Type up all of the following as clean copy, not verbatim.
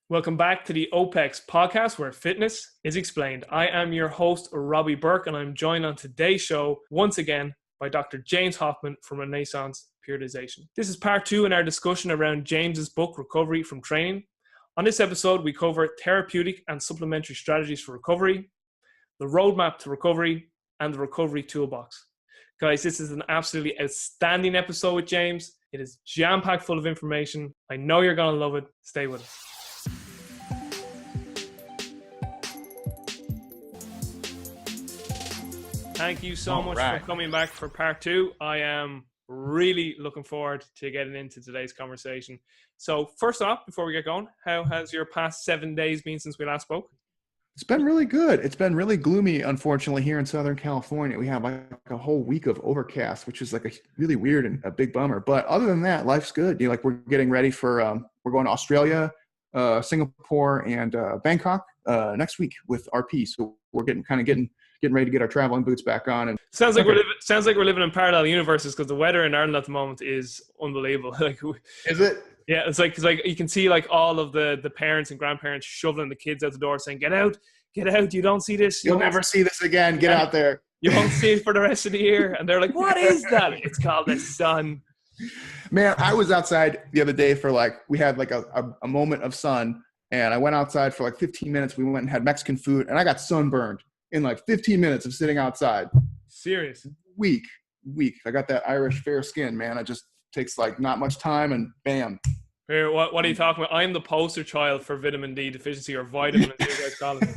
Welcome back to the OPEX Podcast, where fitness is explained. I am your host, Robbie Burke, and I'm joined on today's show once again by Dr. James Hoffmann from Renaissance Periodization. This is part 2 in our discussion around James's book, Recovery from Training. On this episode, we cover therapeutic and supplementary strategies for recovery, the roadmap to recovery, and the recovery toolbox. Guys, this is an absolutely outstanding episode with James. It is jam-packed full of information. I know you're going to love it. Stay with us. Thank you so much for coming back for part 2. I am really looking forward to getting into today's conversation. So first off, before we get going, how has your past 7 days been since we last spoke? It's been really good. It's been really gloomy, unfortunately, here in Southern California. We have like a whole week of overcast, which is like a really weird and a big bummer. But other than that, life's good. We're getting ready for, we're going to Australia, Singapore, and Bangkok next week with RP. So we're getting ready to get our traveling boots back on. And sounds like we're living in parallel universes, because the weather in Ireland at the moment is unbelievable. Is it? Yeah, it's like you can see like all of the parents and grandparents shoveling the kids out the door, saying, "Get out! You don't see this. You'll never see this again. Get out there. You won't see it for the rest of the year." And they're like, "What is that?" It's called the sun. Man, I was outside the other day for we had like a moment of sun, and I went outside for like 15 minutes. We went and had Mexican food, and I got sunburned in like 15 minutes of sitting outside. Serious? Weak. I got that Irish fair skin, man. It just takes like not much time, and bam. Here, what are you talking about? I'm the poster child for vitamin D deficiency, or vitamin D, as I call it.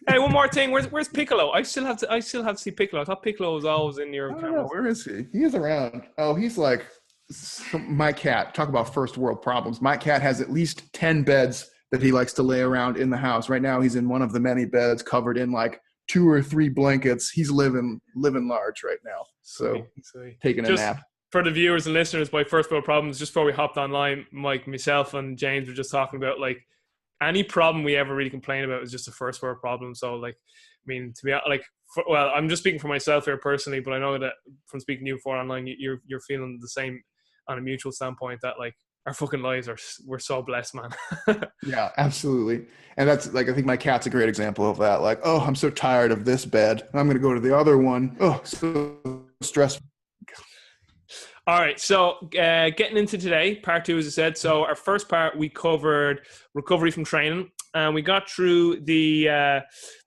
Hey, one more thing. Where's Piccolo? I still have to see Piccolo. I thought Piccolo was always in your camera. Where is he? He is around. Oh, he's like my cat. Talk about first world problems. My cat has at least 10 beds that he likes to lay around in the house. Right now, he's in one of the many beds covered in like 2 or 3 blankets. He's living large right now. So taking a nap. For the viewers and listeners, by first world problems, just before we hopped online, myself and James were just talking about like any problem we ever really complain about is just a first world problem. So like, I mean, to be like, I'm just speaking for myself here personally, but I know that from speaking to you before online, you're feeling the same on a mutual standpoint, that like our fucking lives we're so blessed, man. Yeah, absolutely. And that's like, I think my cat's a great example of that. Like, oh, I'm so tired of this bed. I'm going to go to the other one. Oh, so stressful. All right, so getting into today, part 2, as I said. So our first part, we covered recovery from training, and we got through the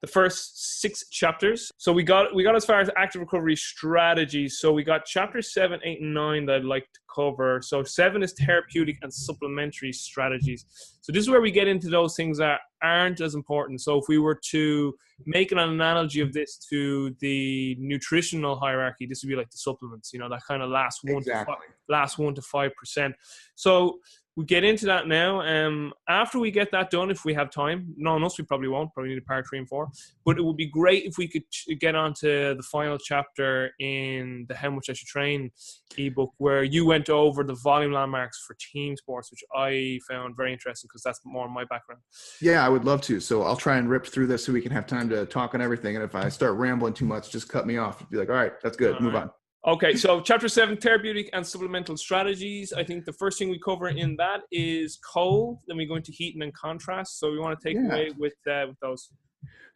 first 6 chapters. So we got as far as active recovery strategies. So we got chapters 7, 8, and 9 that I'd like to cover. So 7 is therapeutic and supplementary strategies. So this is where we get into those things that aren't as important. So if we were to make an analogy of this to the nutritional hierarchy, this would be like the supplements, that kind of last 1 to 5%. So we get into that now. After we get that done, if we have time, we probably won't, probably need a part 3 and 4, but it would be great if we could get onto the final chapter in the How Much I Should Train ebook, where you went over the volume landmarks for team sports, which I found very interesting because that's more my background. Yeah, I would love to. So I'll try and rip through this so we can have time to talk on everything. And if I start rambling too much, just cut me off. Be like, all right, that's good. Move on. Okay, so chapter 7, therapeutic and supplemental strategies. I think the first thing we cover in that is cold. Then we go into heat and then contrast. So we want to take away with those.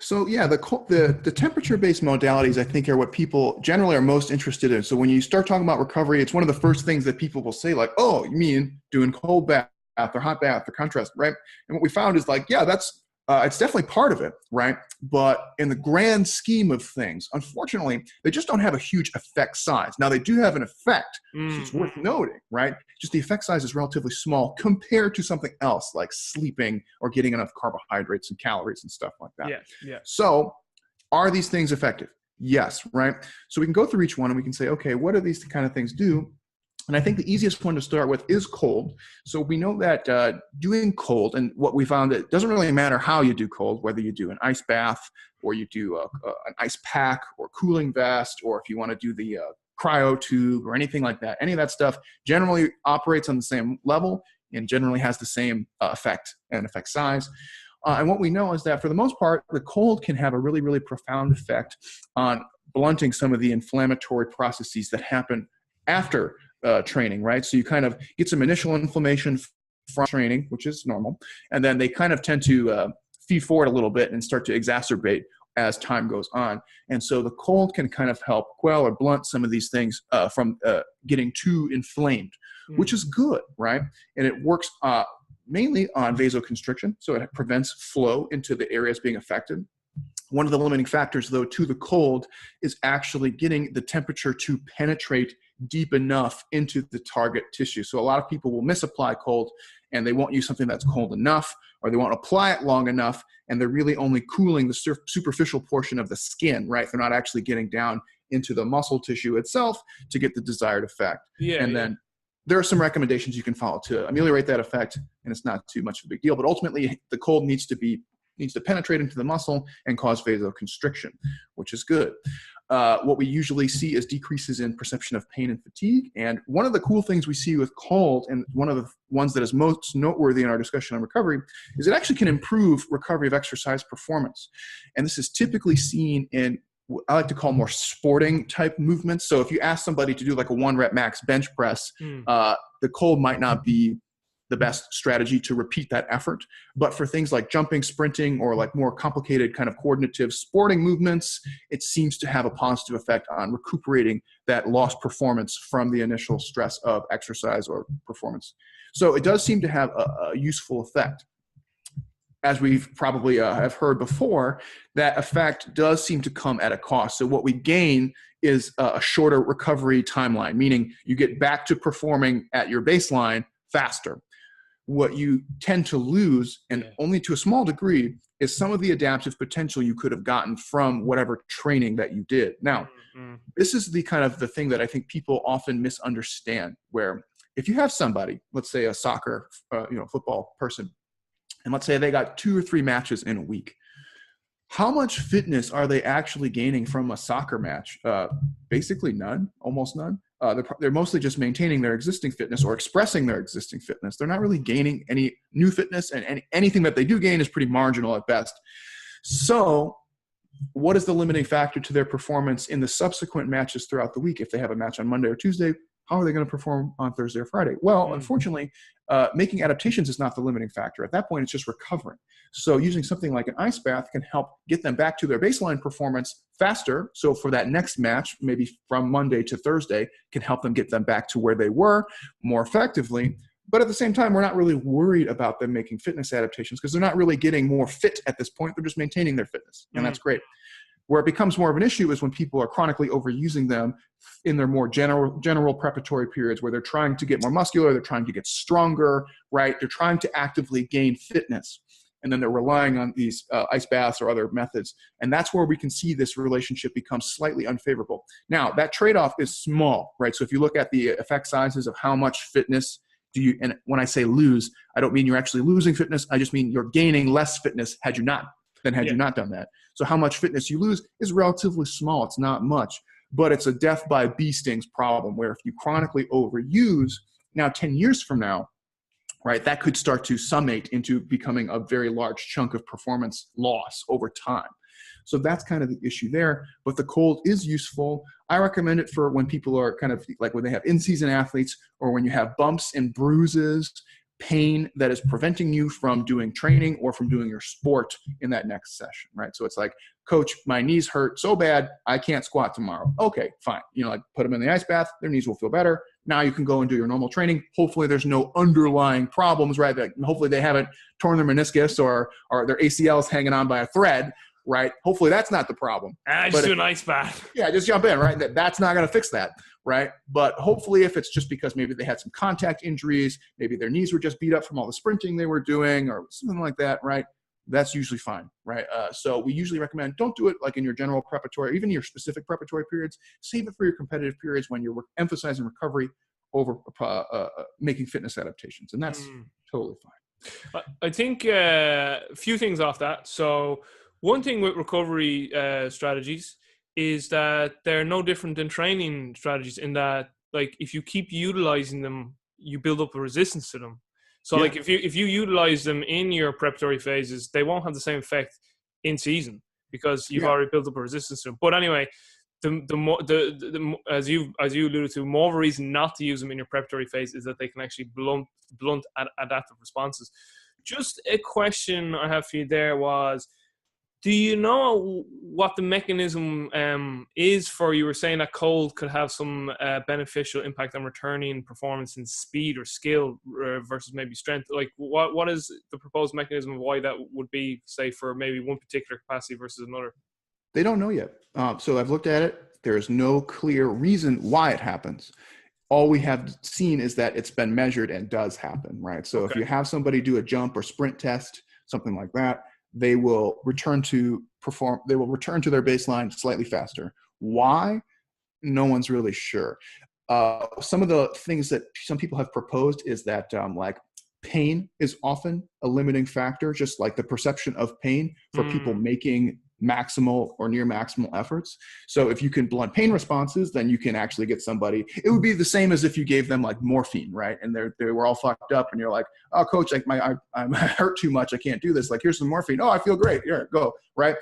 So yeah, the temperature-based modalities, I think, are what people generally are most interested in. So when you start talking about recovery, it's one of the first things that people will say, like, oh, you mean doing cold bath or hot bath or contrast, right? And what we found is like, yeah, that's it's definitely part of it, right? But in the grand scheme of things, unfortunately, they just don't have a huge effect size. Now, they do have an effect, so it's worth noting, right? Just the effect size is relatively small compared to something else like sleeping or getting enough carbohydrates and calories and stuff like that. Yeah. So are these things effective? Yes, right? So we can go through each one and we can say, okay, what do these kind of things do? And I think the easiest one to start with is cold. So we know that doing cold, and what we found, that it doesn't really matter how you do cold, whether you do an ice bath or you do an ice pack or cooling vest, or if you want to do the cryo tube or anything like that. Any of that stuff generally operates on the same level and generally has the same effect and effect size. And what we know is that for the most part, the cold can have a really, really profound effect on blunting some of the inflammatory processes that happen after training, right? So you kind of get some initial inflammation from training, which is normal. And then they kind of tend to feed forward a little bit and start to exacerbate as time goes on. And so the cold can kind of help quell or blunt some of these things from getting too inflamed, which is good, right? And it works mainly on vasoconstriction. So it prevents flow into the areas being affected. One of the limiting factors, though, to the cold is actually getting the temperature to penetrate deep enough into the target tissue. So a lot of people will misapply cold, and they won't use something that's cold enough, or they won't apply it long enough, and they're really only cooling the superficial portion of the skin, right? They're not actually getting down into the muscle tissue itself to get the desired effect. Then there are some recommendations you can follow to ameliorate that effect, and it's not too much of a big deal. But ultimately, the cold needs to penetrate into the muscle and cause vasoconstriction, which is good. What we usually see is decreases in perception of pain and fatigue. And one of the cool things we see with cold, and one of the ones that is most noteworthy in our discussion on recovery, is it actually can improve recovery of exercise performance. And this is typically seen in what I like to call more sporting type movements. So if you ask somebody to do like a 1-rep max bench press, the cold might not be the best strategy to repeat that effort. But for things like jumping, sprinting, or like more complicated kind of coordinative sporting movements, it seems to have a positive effect on recuperating that lost performance from the initial stress of exercise or performance. So it does seem to have a useful effect. As we've probably have heard before, that effect does seem to come at a cost. So what we gain is a shorter recovery timeline, meaning you get back to performing at your baseline faster. What you tend to lose, and only to a small degree, is some of the adaptive potential you could have gotten from whatever training that you did. Now, this is the kind of the thing that I think people often misunderstand, where if you have somebody, let's say a soccer, football person, and let's say they got 2 or 3 matches in a week, how much fitness are they actually gaining from a soccer match? Basically none, almost none. They're mostly just maintaining their existing fitness or expressing their existing fitness. They're not really gaining any new fitness, and anything that they do gain is pretty marginal at best. So what is the limiting factor to their performance in the subsequent matches throughout the week? If they have a match on Monday or Tuesday, how are they going to perform on Thursday or Friday? Well, unfortunately, making adaptations is not the limiting factor. At that point, it's just recovering. So using something like an ice bath can help get them back to their baseline performance faster. So for that next match, maybe from Monday to Thursday, can help them get them back to where they were more effectively. But at the same time, we're not really worried about them making fitness adaptations because they're not really getting more fit at this point. They're just maintaining their fitness, and that's great. Where it becomes more of an issue is when people are chronically overusing them in their more general preparatory periods where they're trying to get more muscular, they're trying to get stronger, right? They're trying to actively gain fitness. And then they're relying on these ice baths or other methods. And that's where we can see this relationship become slightly unfavorable. Now, that trade-off is small, right? So if you look at the effect sizes of how much fitness do you, and when I say lose, I don't mean you're actually losing fitness. I just mean you're gaining less fitness had you not done that. So how much fitness you lose is relatively small. It's not much, but it's a death by bee stings problem where if you chronically overuse, now 10 years from now, right, that could start to summate into becoming a very large chunk of performance loss over time. So that's kind of the issue there. But the cold is useful. I recommend it for when people are kind of like when they have in-season athletes or when you have bumps and bruises, pain that is preventing you from doing training or from doing your sport in that next session, right? So it's like, coach, my knees hurt so bad, I can't squat tomorrow. Okay, fine. Like put them in the ice bath, their knees will feel better. Now you can go and do your normal training. Hopefully there's no underlying problems, right? Like hopefully they haven't torn their meniscus or their ACL is hanging on by a thread, right? Hopefully that's not the problem. Just do an ice bath. Yeah, just jump in, right? That's not going to fix that, right? But hopefully if it's just because maybe they had some contact injuries, maybe their knees were just beat up from all the sprinting they were doing or something like that, right? That's usually fine, right? So we usually recommend don't do it like in your general preparatory, even your specific preparatory periods. Save it for your competitive periods when you're emphasizing recovery over making fitness adaptations. And that's totally fine. I think a few things off that. So one thing with recovery strategies is that they're no different than training strategies in that, like, if you keep utilizing them, you build up a resistance to them. So like if you utilize them in your preparatory phases, they won't have the same effect in season because you've already built up a resistance to them. But anyway, as you alluded to, more of a reason not to use them in your preparatory phase is that they can actually blunt adaptive responses. Just a question I have for you there was, do you know what the mechanism is for, you were saying that cold could have some beneficial impact on returning performance in speed or skill versus maybe strength? Like what is the proposed mechanism of why that would be, say, for maybe one particular capacity versus another? They don't know yet. So I've looked at it. There is no clear reason why it happens. All we have seen is that it's been measured and does happen, right? So if you have somebody do a jump or sprint test, something like that, they will return to their baseline slightly faster. Why? No one's really sure. Some of the things that some people have proposed is that like pain is often a limiting factor, just like the perception of pain for people making maximal or near maximal efforts. So if you can blunt pain responses, then you can actually get somebody. It would be the same as if you gave them like morphine, right? And they were all fucked up, and you're like, "Oh, coach, like I'm hurt too much. I can't do this. Like, here's some morphine. Oh, I feel great. Here, go." Right?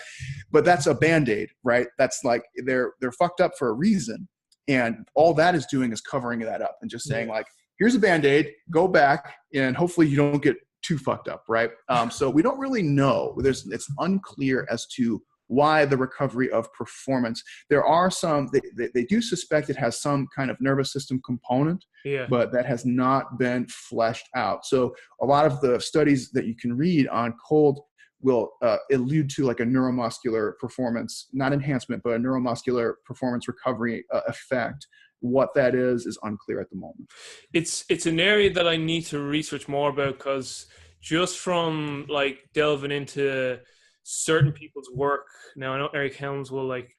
But that's a Band-Aid, right? That's like they're fucked up for a reason, and all that is doing is covering that up and just saying like, "Here's a Band-Aid. Go back, and hopefully you don't get too fucked up," right? So we don't really know. It's unclear as to why the recovery of performance. There are some, they do suspect it has some kind of nervous system component, but that has not been fleshed out. So a lot of the studies that you can read on cold will allude to like a neuromuscular performance, not enhancement, but a neuromuscular performance recovery effect. What that is unclear at the moment. It's an area that I need to research more about, because just from like delving into certain people's work, now I know Eric Helms will like,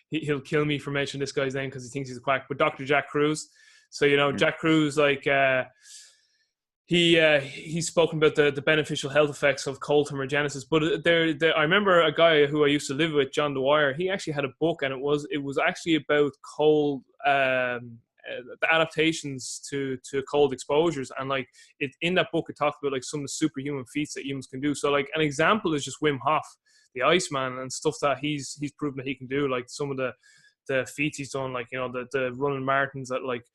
he'll kill me for mentioning this guy's name because he thinks he's a quack, but Dr. Jack Kruse. So, you know, Jack Kruse, like he's spoken about the beneficial health effects of cold thermogenesis. But I remember a guy who I used to live with, John Dwyer. He actually had a book, and it was actually about cold, the adaptations to cold exposures. And like in that book, it talked about like some of the superhuman feats that humans can do. So like an example is just Wim Hof, the Iceman, and stuff that he's proven that he can do. Like some of the feats he's done, like, you know, the running marathons at like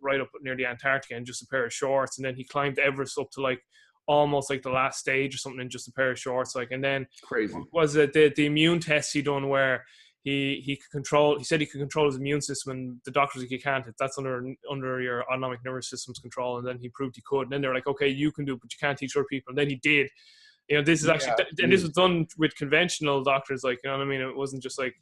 right up near the Antarctica in just a pair of shorts, and then he climbed Everest up to like almost like the last stage or something in just a pair of shorts. Like, and then crazy was it the immune tests he done where he said he could control his immune system, and the doctors like, you can't, that's under your autonomic nervous system's control. And then he proved he could, and then they're like, okay, you can do it, but you can't teach other people. And then he did. You know, this is actually, and this was done with conventional doctors, like, you know what I mean? It wasn't just like,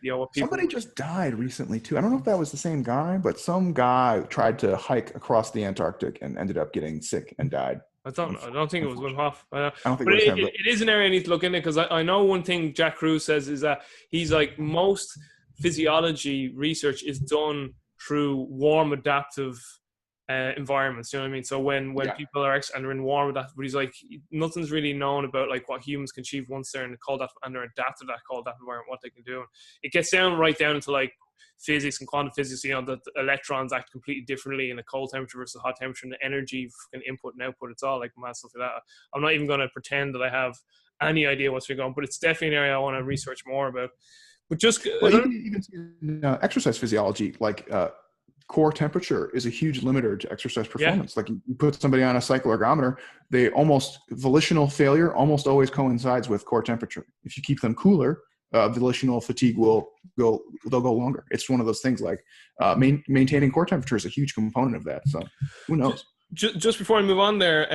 you know, what people. Somebody just died recently too. I don't know if that was the same guy, but some guy tried to hike across the Antarctic and ended up getting sick and died. I don't think it was Wim Hof. I don't think it was him. It is an area I need to look into, because I know one thing Jack Kruse says is that he's like, most physiology research is done through warm adaptive environments. You know what I mean? So when people are and they're in warm adaptive, but he's like, nothing's really known about like what humans can achieve once they're in the cold and they're adapted to that cold environment, what they can do. And it gets right down into like physics and quantum physics, you know, that the electrons act completely differently in a cold temperature versus a hot temperature, and the energy and input and output, it's all like mad stuff like that. I'm not even going to pretend that I have any idea what's going on, but it's definitely an area I want to research more about. But just even exercise physiology, like core temperature is a huge limiter to exercise performance. Like you put somebody on a cycloergometer, volitional failure almost always coincides with core temperature. If you keep them cooler, volitional fatigue they'll go longer. It's one of those things like maintaining core temperature is a huge component of that. So who knows? Just before I move on there,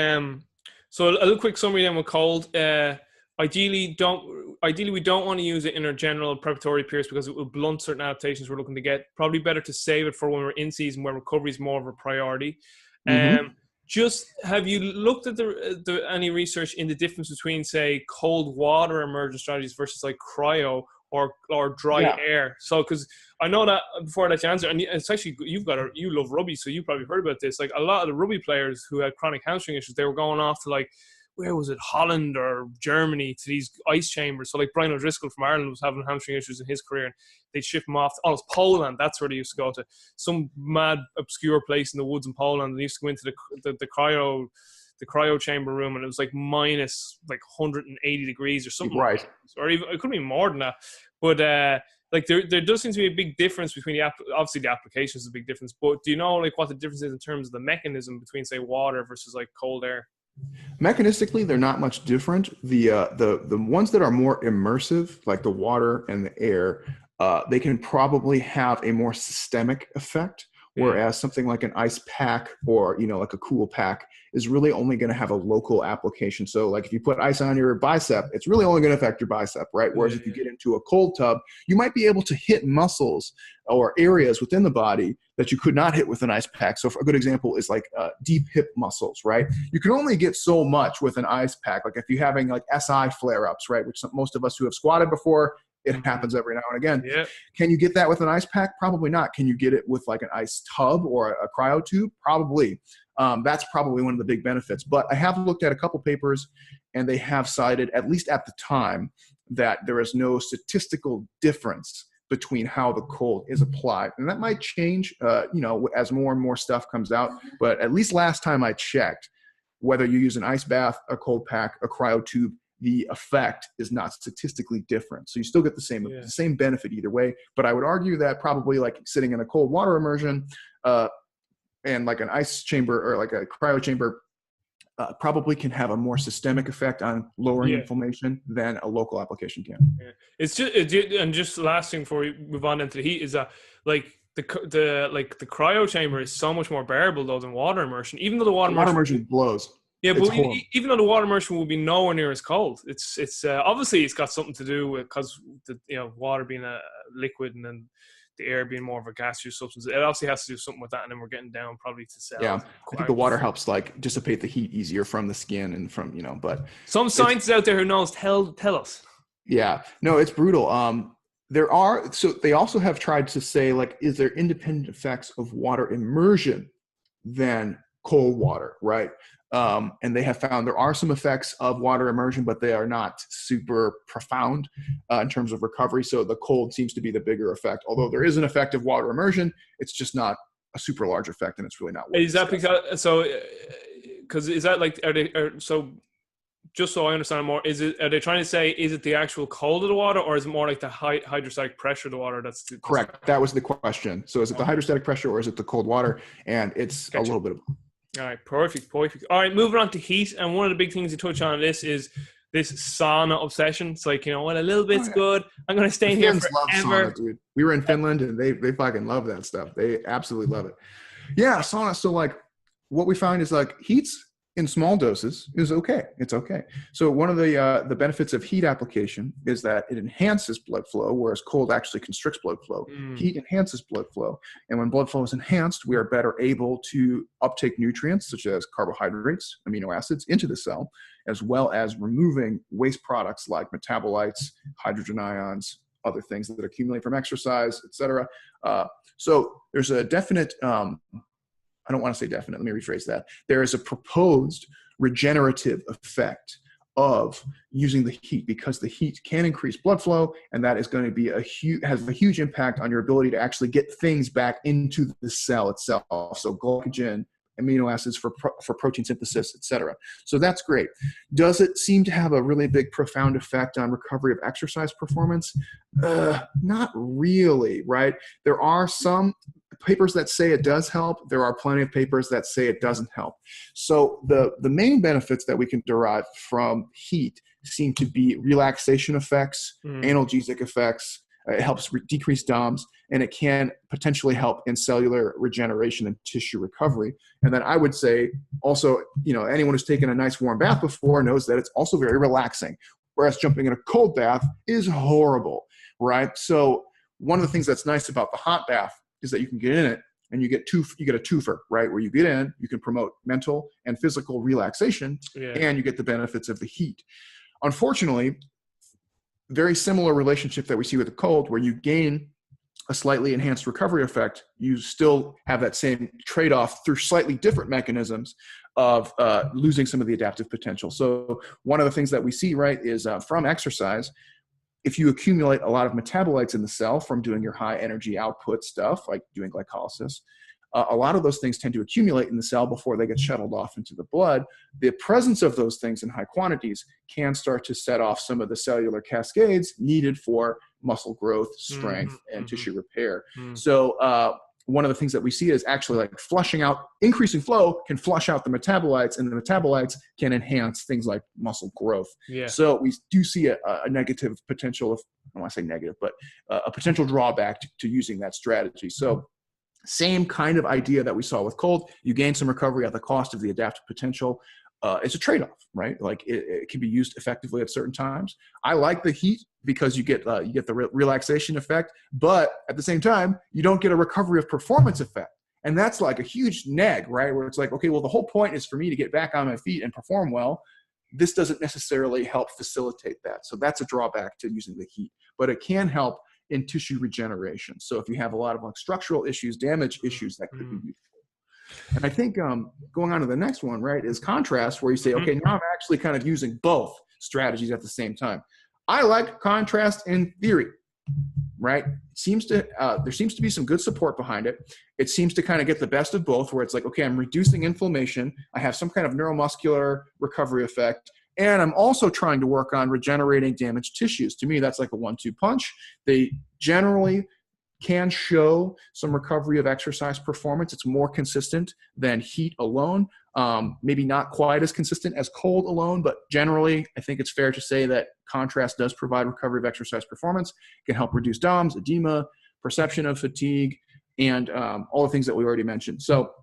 so a little quick summary then with cold. Ideally, we don't want to use it in our general preparatory periods because it will blunt certain adaptations we're looking to get. Probably better to save it for when we're in season, where recovery is more of a priority. Just have you looked at any research in the difference between, say, cold water immersion strategies versus like cryo or dry air? So, because I know that before I let you answer, and it's actually, you love rugby, so you probably heard about this. Like a lot of the rugby players who had chronic hamstring issues, they were going off to like, where was it, Holland or Germany, to these ice chambers. So like Brian O'Driscoll from Ireland was having hamstring issues in his career, and they'd ship him off. It was Poland. That's where they used to go to, some mad obscure place in the woods in Poland. They used to go into the cryo chamber room, and it was like minus like 180 degrees or something. Right. Or even, it could be more than that. But like there does seem to be a big difference between obviously the application is a big difference, but do you know like what the difference is in terms of the mechanism between say water versus like cold air? Mechanistically, they're not much different. The ones that are more immersive, like the water and the air, they can probably have a more systemic effect. Whereas something like an ice pack or, like a cool pack is really only going to have a local application. So like if you put ice on your bicep, it's really only going to affect your bicep, right? Whereas if you get into a cold tub, you might be able to hit muscles or areas within the body that you could not hit with an ice pack. So a good example is like deep hip muscles, right? You can only get so much with an ice pack. Like if you're having like SI flare-ups, right? Which most of us who have squatted before, it happens every now and again. Yeah. Can you get that with an ice pack? Probably not. Can you get it with like an ice tub or a cryo tube? Probably. That's probably one of the big benefits. But I have looked at a couple papers, and they have cited, at least at the time, that there is no statistical difference between how the cold is applied. And that might change, as more and more stuff comes out. But at least last time I checked, whether you use an ice bath, a cold pack, a cryo tube, the effect is not statistically different. So you still get the same benefit either way. But I would argue that probably like sitting in a cold water immersion and like an ice chamber or like a cryo chamber probably can have a more systemic effect on lowering inflammation than a local application can. Yeah. It's just, and just last thing before we move on into the heat is that like the cryo chamber is so much more bearable though than water immersion, even though the water immersion blows. Yeah, but even though the water immersion will be nowhere near as cold, it's obviously it's got something to do with because water being a liquid and then the air being more of a gaseous substance. It obviously has to do something with that, and then we're getting down probably to cells. Yeah, I think the water helps like dissipate the heat easier from the skin and from but some scientists out there who knows tell us. Yeah, no, it's brutal. So they also have tried to say like, is there independent effects of water immersion than cold water, right? And they have found there are some effects of water immersion, but they are not super profound in terms of recovery. So the cold seems to be the bigger effect. Although there is an effect of water immersion, it's just not a super large effect, and it's really not. Is that because is that like so? Just so I understand more, are they trying to say is it the actual cold of the water, or is it more like the hydrostatic pressure of the water? That's correct. That was the question. So is it the hydrostatic pressure or is it the cold water? And it's a little bit of. All right, perfect. All right, moving on to heat, and one of the big things you touch on this is this sauna obsession. It's like, a little bit's good. I'm going to stay in here forever. Love sauna, dude. We were in Finland, and they fucking love that stuff. They absolutely love it. Yeah, sauna. So like, what we find is like heat's in small doses is okay. It's okay. So one of the benefits of heat application is that it enhances blood flow, whereas cold actually constricts blood flow. Heat enhances blood flow. And when blood flow is enhanced, we are better able to uptake nutrients such as carbohydrates, amino acids into the cell, as well as removing waste products like metabolites, hydrogen ions, other things that accumulate from exercise, etc. So there's a definite I don't want to say definite. Let me rephrase that. There is a proposed regenerative effect of using the heat because the heat can increase blood flow, and that is going to be has a huge impact on your ability to actually get things back into the cell itself. So glycogen, amino acids for protein synthesis, etc. So that's great. Does it seem to have a really big, profound effect on recovery of exercise performance? Not really, right? There are some papers that say it does help. There are plenty of papers that say it doesn't help. So the main benefits that we can derive from heat seem to be relaxation effects, analgesic effects. It helps decrease DOMS, and it can potentially help in cellular regeneration and tissue recovery. And then I would say also, anyone who's taken a nice warm bath before knows that it's also very relaxing, whereas jumping in a cold bath is horrible, right? So one of the things that's nice about the hot bath is that you can get in it and you get a twofer, right? Where you get in, you can promote mental and physical relaxation, and you get the benefits of the heat. Unfortunately, very similar relationship that we see with the cold, where you gain a slightly enhanced recovery effect, you still have that same trade-off through slightly different mechanisms of losing some of the adaptive potential. So one of the things that we see, right, is from exercise, if you accumulate a lot of metabolites in the cell from doing your high energy output stuff, like doing glycolysis, a lot of those things tend to accumulate in the cell before they get shuttled off into the blood. The presence of those things in high quantities can start to set off some of the cellular cascades needed for muscle growth, strength, and tissue repair. Mm. So one of the things that we see is actually like flushing out, increasing flow can flush out the metabolites, and the metabolites can enhance things like muscle growth. Yeah. So we do see a negative potential of, I don't want to say negative, but a potential drawback to using that strategy. So same kind of idea that we saw with cold. You gain some recovery at the cost of the adaptive potential. It's a trade-off, right? Like it can be used effectively at certain times. I like the heat because you get the relaxation effect, but at the same time, you don't get a recovery of performance effect. And that's like a huge neg, right? Where it's like, okay, well, the whole point is for me to get back on my feet and perform well. This doesn't necessarily help facilitate that. So that's a drawback to using the heat, but it can help in tissue regeneration. So if you have a lot of like structural issues, damage issues, that could be useful. And I think going on to the next one, right, is contrast, where you say, okay, now I'm actually kind of using both strategies at the same time. I like contrast in theory, right? There seems to be some good support behind it. It seems to kind of get the best of both, where it's like, okay, I'm reducing inflammation. I have some kind of neuromuscular recovery effect. And I'm also trying to work on regenerating damaged tissues. To me, that's like a 1-2 punch. They generally can show some recovery of exercise performance. It's more consistent than heat alone. Maybe not quite as consistent as cold alone, but generally, I think it's fair to say that contrast does provide recovery of exercise performance. It can help reduce DOMS, edema, perception of fatigue, and all the things that we already mentioned. So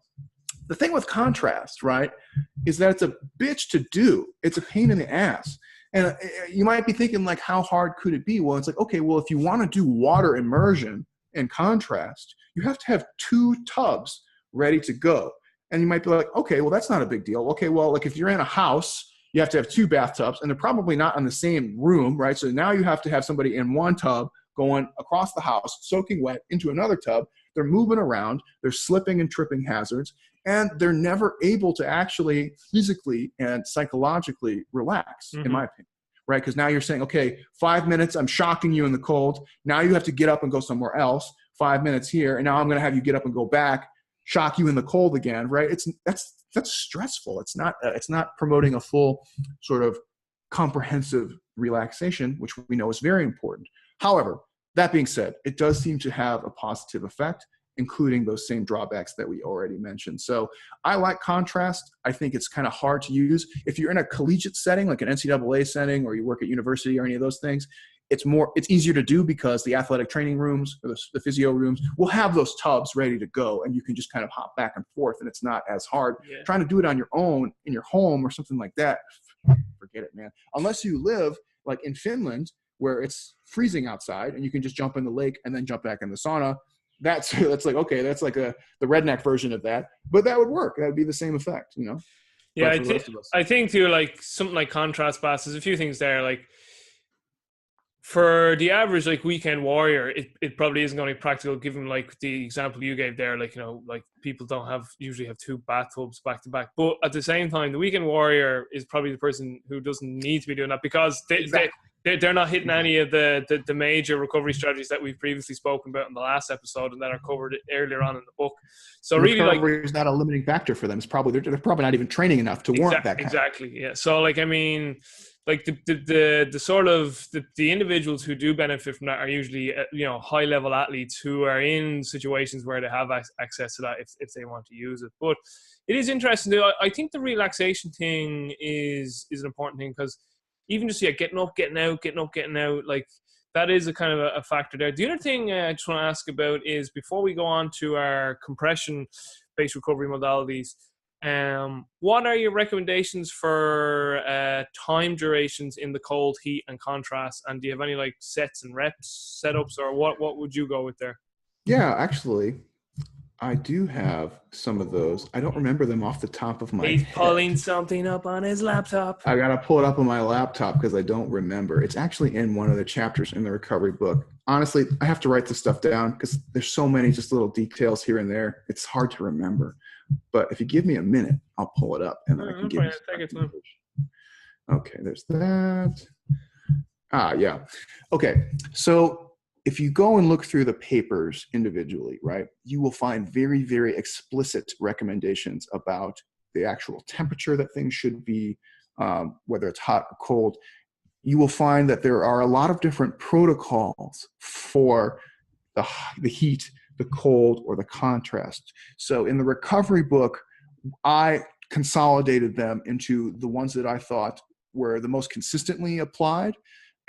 the thing with contrast, right, is that it's a bitch to do. It's a pain in the ass. And you might be thinking, like, how hard could it be? Well, it's like, okay, well, if you want to do water immersion in contrast, you have to have 2 tubs ready to go. And you might be like, okay, well, that's not a big deal. Okay, well, like if you're in a house, you have to have 2 bathtubs, and they're probably not in the same room, right? So now you have to have somebody in one tub going across the house, soaking wet, into another tub. They're moving around, they're slipping and tripping hazards, and they're never able to actually physically and psychologically relax, in my opinion, right? Because now you're saying, okay, 5 minutes, I'm shocking you in the cold. Now you have to get up and go somewhere else. 5 minutes here, and now I'm going to have you get up and go back, shock you in the cold again, right? That's stressful. It's not promoting a full sort of comprehensive relaxation, which we know is very important. However, that being said, it does seem to have a positive effect, including those same drawbacks that we already mentioned. So I like contrast. I think it's kind of hard to use. If you're in a collegiate setting, like an NCAA setting, or you work at university or any of those things, it's easier to do because the athletic training rooms or the physio rooms will have those tubs ready to go, and you can just kind of hop back and forth, and it's not as hard. Yeah. Trying to do it on your own in your home or something like that, forget it, man. Unless you live like in Finland, where it's freezing outside and you can just jump in the lake and then jump back in the sauna. That's like, okay, that's like the redneck version of that, but that would work. That would be the same effect, you know? Yeah, I think too, like something like contrast baths, there's a few things there. Like for the average like weekend warrior, it probably isn't going to be practical, given like the example you gave there. Like, you know, like people don't usually have 2 bathtubs back to back. But at the same time, the weekend warrior is probably the person who doesn't need to be doing that, because they're not hitting any of the major recovery strategies that we've previously spoken about in the last episode and that are covered earlier on in the book. So really, recovery is not a limiting factor for them. It's probably they're probably not even training enough to warrant that. Exactly. Yeah. So like, I mean, like the sort of the individuals who do benefit from that are usually, you know, high level athletes who are in situations where they have access to that if they want to use it. But it is interesting. I think the relaxation thing is an important thing, because even just getting up, getting out, like that is a kind of a factor there. The other thing I just want to ask about is, before we go on to our compression-based recovery modalities, what are your recommendations for time durations in the cold, heat, and contrast? And do you have any like sets and reps setups, or what would you go with there? Yeah, actually, I do have some of those. I don't remember them off the top of my head. He's pulling something up on his laptop. I got to pull it up on my laptop because I don't remember. It's actually in one of the chapters in the recovery book. Honestly, I have to write this stuff down because there's so many just little details here and there. It's hard to remember. But if you give me a minute, I'll pull it up and then I can give you. Okay, there's that. Yeah. Okay, so if you go and look through the papers individually, right, you will find very, very explicit recommendations about the actual temperature that things should be, whether it's hot or cold. you will find that there are a lot of different protocols for the heat, the cold, or the contrast. So in the recovery book, I consolidated them into the ones that I thought were the most consistently applied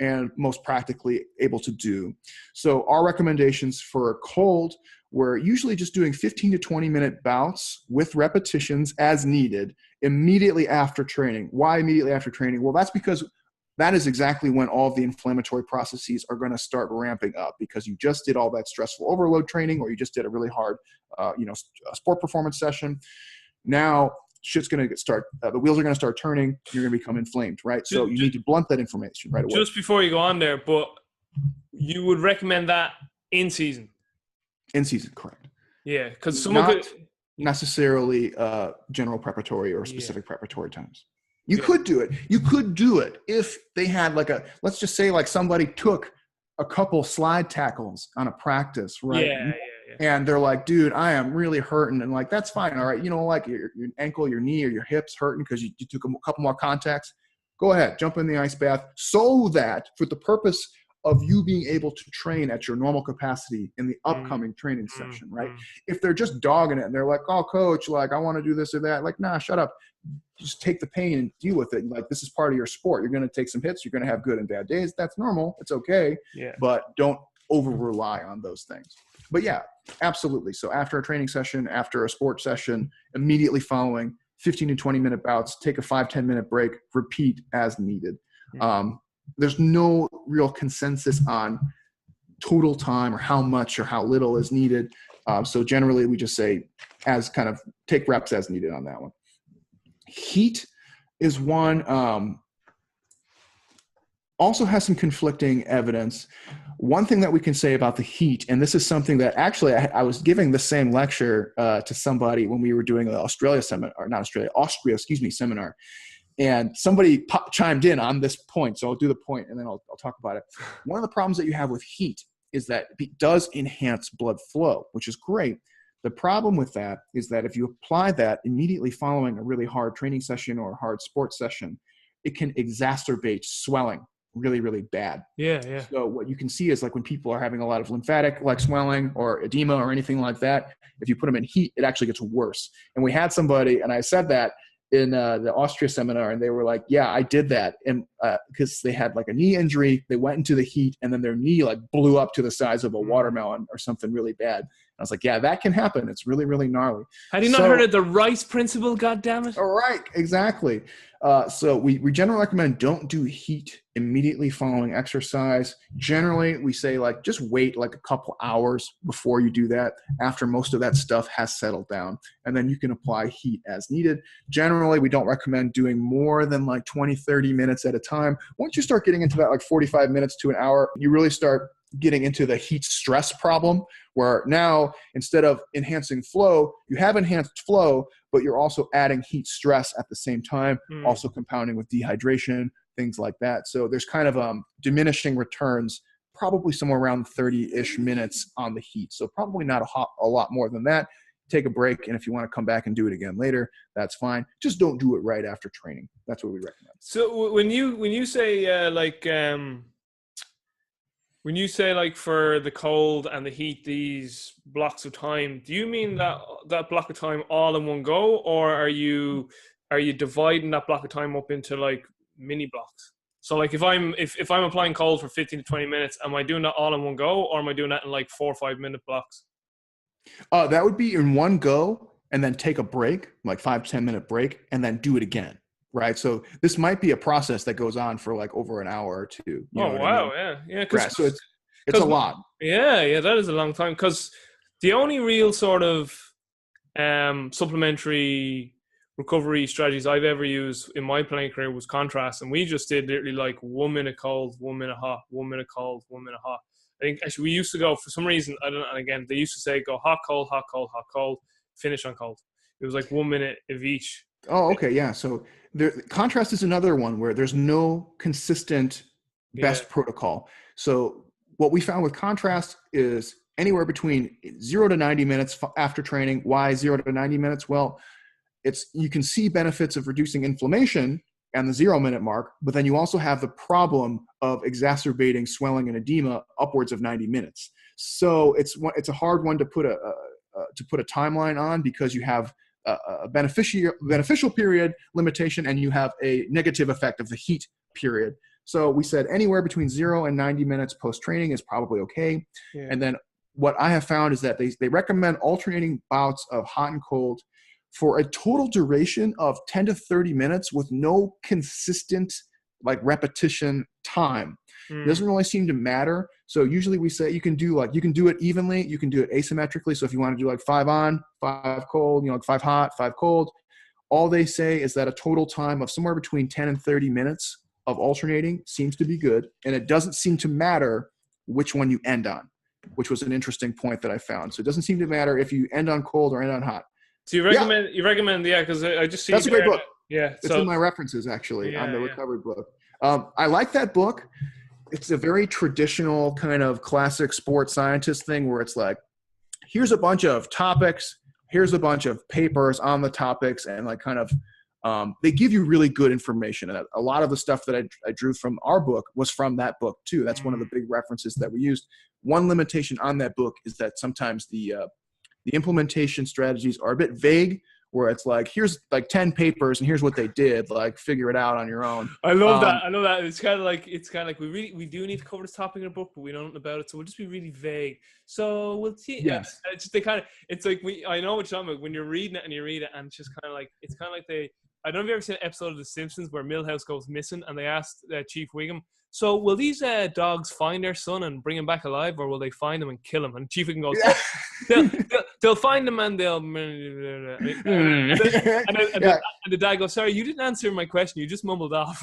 and most practically able to do. So our recommendations for a cold were usually just doing 15 to 20 minute bouts with repetitions as needed immediately after training. Why immediately after training? Well, that's because that is exactly when all of the inflammatory processes are going to start ramping up, because you just did all that stressful overload training, or you just did a really hard, sport performance session. Now shit's going to start, the wheels are going to start turning. You're going to become inflamed, right? So you need to blunt that inflammation right away. Just before you go on there, but you would recommend that in season? In season, correct. Yeah, because someone not necessarily general preparatory or specific preparatory times. You could do it. You could do it if they had let's just say somebody took a couple slide tackles on a practice, right? Yeah. And they're like, dude, I am really hurting. And that's fine. All right. Your ankle, your knee, or your hips hurting because you took a couple more contacts. Go ahead, jump in the ice bath, so that for the purpose of you being able to train at your normal capacity in the upcoming training session, right? If they're just dogging it and they're like, oh, coach, I want to do this or that. Nah, shut up. Just take the pain and deal with it. This is part of your sport. You're going to take some hits. You're going to have good and bad days. That's normal. It's okay. Yeah. But don't over rely on those things. But yeah, absolutely. So after a training session, after a sports session, immediately following 15 to 20 minute bouts, take a 5-10 minute break, repeat as needed. There's no real consensus on total time or how much or how little is needed. So generally we just say as kind of take reps as needed on that one. Heat is one, also has some conflicting evidence. One thing that we can say about the heat, and this is something that actually I was giving the same lecture to somebody when we were doing the Austria seminar. And somebody chimed in on this point. So I'll do the point and then I'll talk about it. One of the problems that you have with heat is that it does enhance blood flow, which is great. The problem with that is that if you apply that immediately following a really hard training session or a hard sports session, it can exacerbate swelling really, really bad. Yeah. So what you can see is when people are having a lot of lymphatic swelling or edema or anything like that, if you put them in heat, it actually gets worse. And we had somebody, and I said that in the Austria seminar, and they were like, yeah, I did that. And because they had a knee injury, they went into the heat and then their knee blew up to the size of a watermelon or something really bad. I was like, yeah, that can happen. It's really, really gnarly. Had you not heard of the Rice principle? God damn it. All right. Exactly. So we generally recommend don't do heat immediately following exercise. Generally, we say just wait a couple hours before you do that, after most of that stuff has settled down, and then you can apply heat as needed. Generally, we don't recommend doing more than 20, 30 minutes at a time. Once you start getting into that 45 minutes to an hour, you really start getting into the heat stress problem, where now instead of enhancing flow, you have enhanced flow, but you're also adding heat stress at the same time, also compounding with dehydration, things like that. So there's kind of diminishing returns, probably somewhere around 30-ish minutes on the heat. So probably not a lot more than that. Take a break, and if you want to come back and do it again later, that's fine. Just don't do it right after training. That's what we recommend. So when you say when you say for the cold and the heat, these blocks of time, do you mean that block of time all in one go, or are you dividing that block of time up into mini blocks? So if I'm applying cold for 15 to 20 minutes, am I doing that all in one go, or am I doing that in 4 or 5 minute blocks? That would be in one go, and then take a break, 5-10 minute break, and then do it again. Right. So this might be a process that goes on for over an hour or two. Oh, wow. I mean? Yeah. So it's a lot. Yeah. That is a long time. Because the only real sort of supplementary recovery strategies I've ever used in my playing career was contrast. And we just did literally 1 minute cold, 1 minute hot, 1 minute cold, 1 minute hot. I think actually we used to go, for some reason, I don't know, and again, they used to say go hot, cold, hot, cold, hot, cold, finish on cold. It was 1 minute of each. Oh, okay. Yeah. So contrast is another one where there's no consistent best protocol. So what we found with contrast is anywhere between 0 to 90 minutes after training. Why 0 to 90 minutes? Well, you can see benefits of reducing inflammation and the 0 minute mark, but then you also have the problem of exacerbating swelling and edema upwards of 90 minutes. So it's a hard one to put a timeline on, because you have a beneficial period limitation and you have a negative effect of the heat period. So we said anywhere between 0 and 90 minutes post-training is probably okay. Yeah. And then what I have found is that they recommend alternating bouts of hot and cold for a total duration of 10 to 30 minutes with no consistent like repetition time. It doesn't really seem to matter. So usually we say you can do it evenly, you can do it asymmetrically. So if you want to do like 5 on, 5 cold, like 5 hot, 5 cold, all they say is that a total time of somewhere between 10 and 30 minutes of alternating seems to be good. And it doesn't seem to matter which one you end on, which was an interesting point that I found. So it doesn't seem to matter if you end on cold or end on hot. So you recommend, yeah, because I just see that's a great book. Yeah, it's in my references actually on the recovery book. I like that book. It's a very traditional kind of classic sports scientist thing where it's like, here's a bunch of topics, here's a bunch of papers on the topics, and like kind of they give you really good information. And a lot of the stuff that I drew from our book was from that book too. That's one of the big references that we used. One limitation on that book is that sometimes the implementation strategies are a bit vague, where it's like, here's like 10 papers and here's what they did, like figure it out on your own. I love that. I know that. It's kind of like we do need to cover this topic in a book, but we don't know about it. So we'll just be really vague. So we'll see. Yes. It's like I know what you're talking about when you're reading it and you read it, and it's just kind of like, I don't know if you've ever seen an episode of The Simpsons where Milhouse goes missing and they asked Chief Wiggum, so will these dogs find their son and bring him back alive, or will they find him and kill him? And Chief Wiggum goes, they'll find him and they'll... And the dad goes, sorry, you didn't answer my question. You just mumbled off.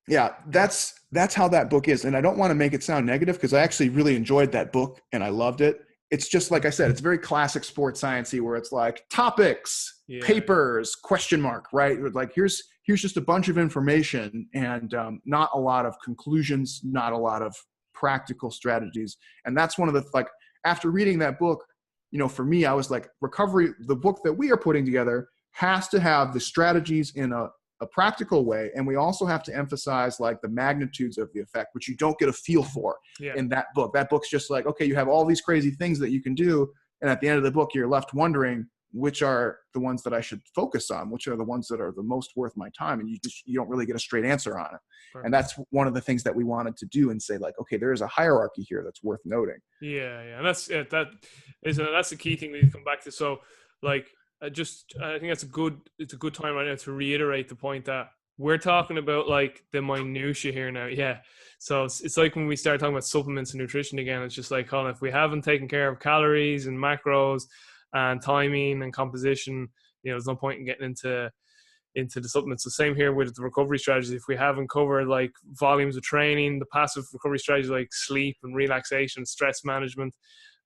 Yeah, that's how that book is. And I don't want to make it sound negative, because I actually really enjoyed that book and I loved it. It's just, like I said, it's very classic sports science-y, where it's like topics, papers, question mark, right? Like here's just a bunch of information and not a lot of conclusions, not a lot of practical strategies. And that's one of the, like, after reading that book, for me, I was like, recovery, the book that we are putting together has to have the strategies in a practical way. And we also have to emphasize like the magnitudes of the effect, which you don't get a feel for in that book. That book's just like, okay, you have all these crazy things that you can do. And at the end of the book, you're left wondering which are the ones that I should focus on, which are the ones that are the most worth my time. And you don't really get a straight answer on it. Perfect. And that's one of the things that we wanted to do and say like, okay, there is a hierarchy here that's worth noting. Yeah. And that's the key thing that you come back to. So like, I think it's a good time right now to reiterate the point that we're talking about like the minutiae here now. Yeah. So it's like when we start talking about supplements and nutrition again, it's just like, Colin, if we haven't taken care of calories and macros and timing and composition, there's no point in getting into the supplements. The same here with the recovery strategies. If we haven't covered like volumes of training, the passive recovery strategies like sleep and relaxation, stress management,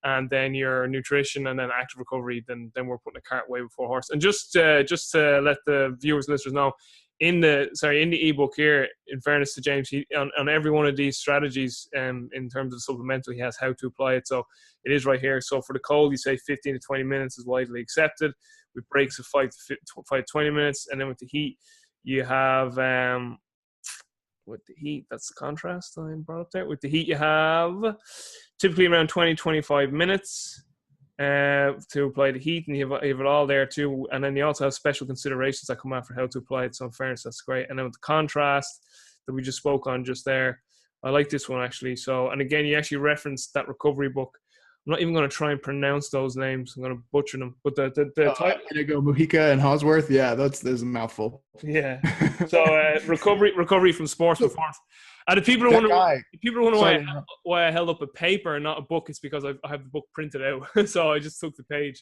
and then your nutrition and then active recovery, then we're putting a cart way before horse. And just to let the viewers and listeners know, in the ebook here, in fairness to James, he on every one of these strategies, in terms of the supplemental, he has how to apply it. So it is right here. So for the cold, you say 15 to 20 minutes is widely accepted. With breaks of 5 to 20 minutes, and then with the heat, you have with the heat, that's the contrast I brought up there. With the heat, you have typically around 20-25 minutes to apply the heat, and you have it all there too. And then you also have special considerations that come after how to apply it. So in fairness, that's great. And then with the contrast that we just spoke on just there, I like this one actually. So, and again, you actually referenced that recovery book. I'm not even going to try and pronounce those names. I'm going to butcher them. But the title, Inigo, Mujica, and Hosworth. Yeah, there's a mouthful. Yeah. So recovery from sports performance. And the people who wonder why I held up a paper and not a book, it's because I have the book printed out. So I just took the page.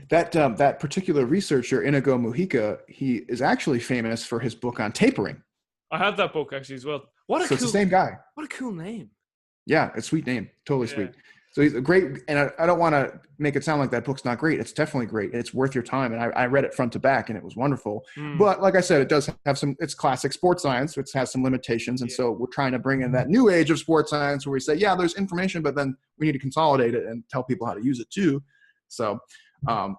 That particular researcher, Inigo Mujica, he is actually famous for his book on tapering. I have that book actually as well. It's the same guy. What a cool name. Yeah, it's a sweet name. Totally sweet. So he's a great, and I don't want to make it sound like that book's not great. It's definitely great. It's worth your time. And I read it front to back and it was wonderful. But like I said, it does have it's classic sports science, which has some limitations. And so we're trying to bring in that new age of sports science where we say, yeah, there's information, but then we need to consolidate it and tell people how to use it too. So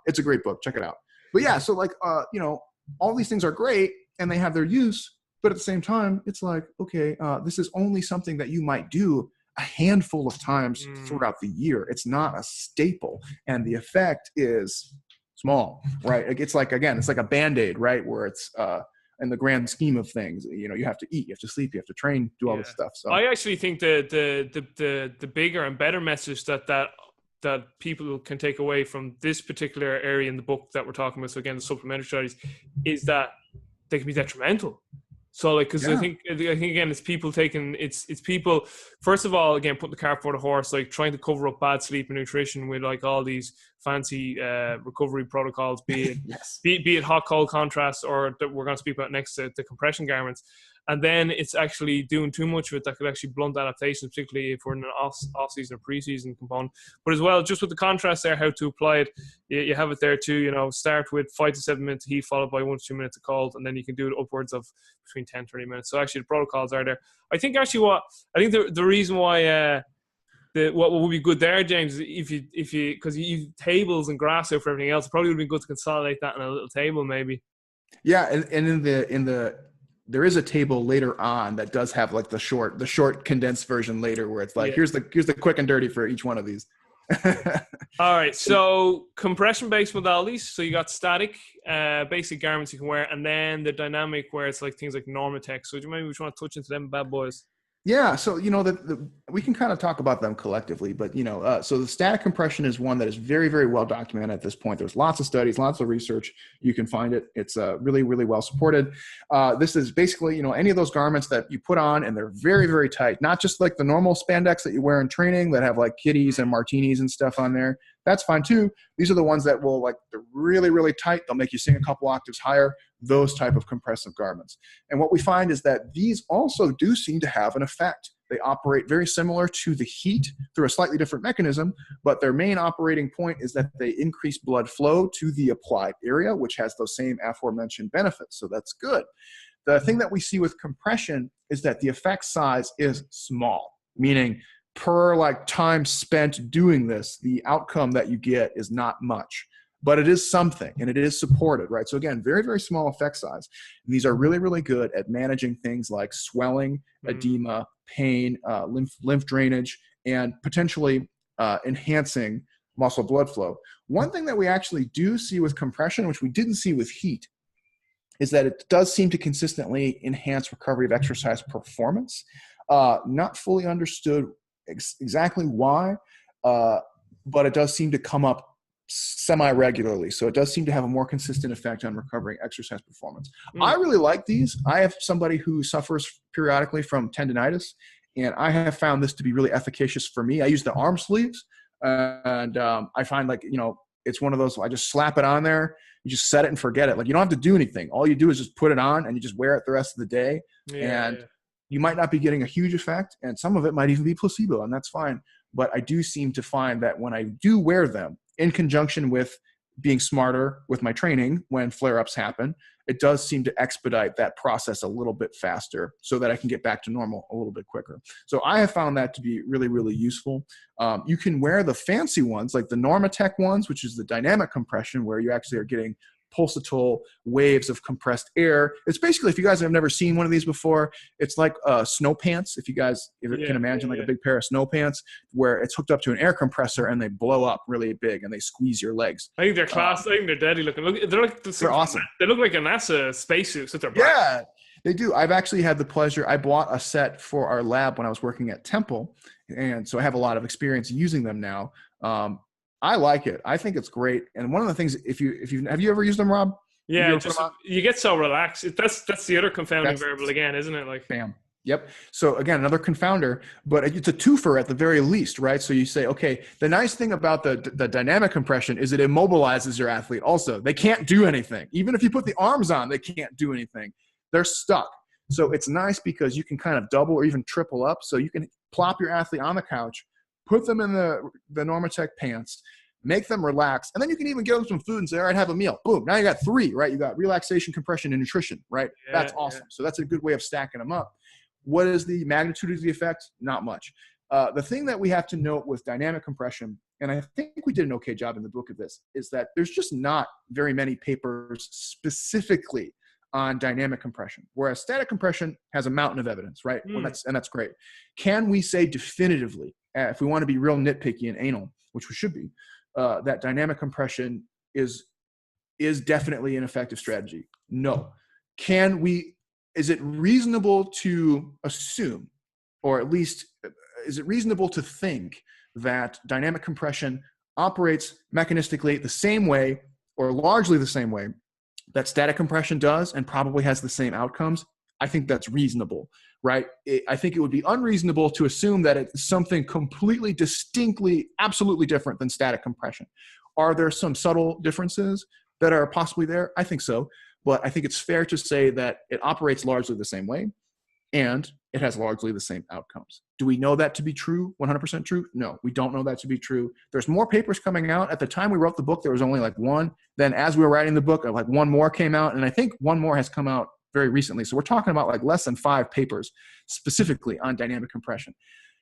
it's a great book. Check it out. But yeah, so like, all these things are great and they have their use, But at the same time, it's like, okay, this is only something that you might do a handful of times throughout the year. It's not a staple, and the effect is small, right? It's like, again, it's like a Band-Aid, right? Where it's in the grand scheme of things, you have to eat, you have to sleep, you have to train, do all this stuff. So I actually think the bigger and better message that people can take away from this particular area in the book that we're talking about, so again, the supplementary strategies, is that they can be detrimental. So like, because I think again, it's people first of all, again, putting the cart before the horse, like trying to cover up bad sleep and nutrition with like all these fancy recovery protocols, be it be it hot cold contrast, or that we're going to speak about next, the compression garments. And then it's actually doing too much of it that could actually blunt adaptations, particularly if we're in an off-season or pre-season component. But as well, just with the contrast there, how to apply it, you have it there too, start with 5 to 7 minutes of heat followed by 1 to 2 minutes of cold, and then you can do it upwards of between 10 to 30 minutes. So actually the protocols are there. I think actually the reason why what would be good there, James, if you because you use tables and graphs out for everything else, it probably would be good to consolidate that in a little table maybe. Yeah, and in the there is a table later on that does have like the short condensed version later, where it's like, here's the quick and dirty for each one of these. All right, so compression based modalities. So you got static, basic garments you can wear, and then the dynamic, where it's like things like Normatec. So maybe we just want to touch into them bad boys. Yeah, so we can kind of talk about them collectively, but so the static compression is one that is very, very well documented at this point. There's lots of studies, lots of research. You can find it. It's really, really well supported. This is basically any of those garments that you put on and they're very, very tight. Not just like the normal spandex that you wear in training that have like kitties and martinis and stuff on there. That's fine too. These are the ones that will they're really, really tight. They'll make you sing a couple octaves higher. Those type of compressive garments. And what we find is that these also do seem to have an effect. They operate very similar to the heat through a slightly different mechanism, but their main operating point is that they increase blood flow to the applied area, which has those same aforementioned benefits. So that's good. The thing that we see with compression is that the effect size is small, meaning per time spent doing this, the outcome that you get is not much. But it is something, and it is supported, right? So again, very, very small effect size. And these are really, really good at managing things like swelling, edema, pain, lymph drainage, and potentially enhancing muscle blood flow. One thing that we actually do see with compression, which we didn't see with heat, is that it does seem to consistently enhance recovery of exercise performance. Not fully understood exactly why, but it does seem to come up semi-regularly. So it does seem to have a more consistent effect on recovering exercise performance. I really like these. I have somebody who suffers periodically from tendinitis, and I have found this to be really efficacious for me. I use the arm sleeves, and I find it's one of those, I just slap it on there. You just set it and forget it. You don't have to do anything. All you do is just put it on and you just wear it the rest of the day. You might not be getting a huge effect, and some of it might even be placebo, and that's fine. But I do seem to find that when I do wear them, in conjunction with being smarter with my training when flare-ups happen, it does seem to expedite that process a little bit faster so that I can get back to normal a little bit quicker. So I have found that to be really, really useful. You can wear the fancy ones, like the Normatec ones, which is the dynamic compression, where you actually are getting pulsatile waves of compressed air. It's basically, if you guys have never seen one of these before, it's like snow pants. If you can imagine a big pair of snow pants where it's hooked up to an air compressor and they blow up really big and they squeeze your legs. I think they're class. I think they're deadly looking. They're awesome. They look like a NASA spacesuit. Yeah, they do. I've actually had the pleasure. I bought a set for our lab when I was working at Temple, and so I have a lot of experience using them now. I like it. I think it's great. And one of the things, have you ever used them, Rob? Yeah, you get so relaxed. That's the other confounding variable again, isn't it? Bam. Yep. So again, another confounder, but it's a twofer at the very least, right? So you say, okay, the nice thing about the dynamic compression is it immobilizes your athlete also. They can't do anything. Even if you put the arms on, they can't do anything. They're stuck. So it's nice because you can kind of double or even triple up. So you can plop your athlete on the couch, put them in the Normatec pants, make them relax, and then you can even give them some food and say, all right, have a meal. Boom. Now you got 3, right? You got relaxation, compression, and nutrition, right? That's awesome. So that's a good way of stacking them up. What is the magnitude of the effect? Not much. The thing that we have to note with dynamic compression, and I think we did an okay job in the book of this, is that there's just not very many papers specifically on dynamic compression, whereas static compression has a mountain of evidence, right? Well, that's great. Can we say definitively, if we want to be real nitpicky and anal, which we should be, that dynamic compression is definitely an effective strategy? No. Is it reasonable to assume, or at least is it reasonable to think that dynamic compression operates mechanistically the same way, or largely the same way, that static compression does, and probably has the same outcomes? I think that's reasonable, right? I think it would be unreasonable to assume that it's something completely, distinctly, absolutely different than static compression. Are there some subtle differences that are possibly there? I think so. But I think it's fair to say that it operates largely the same way, and it has largely the same outcomes. Do we know that to be true, 100% true? No, we don't know that to be true. There's more papers coming out. At the time we wrote the book, there was only like one. Then as we were writing the book, like one more came out. And I think one more has come out very recently. So we're talking about like less than 5 papers specifically on dynamic compression.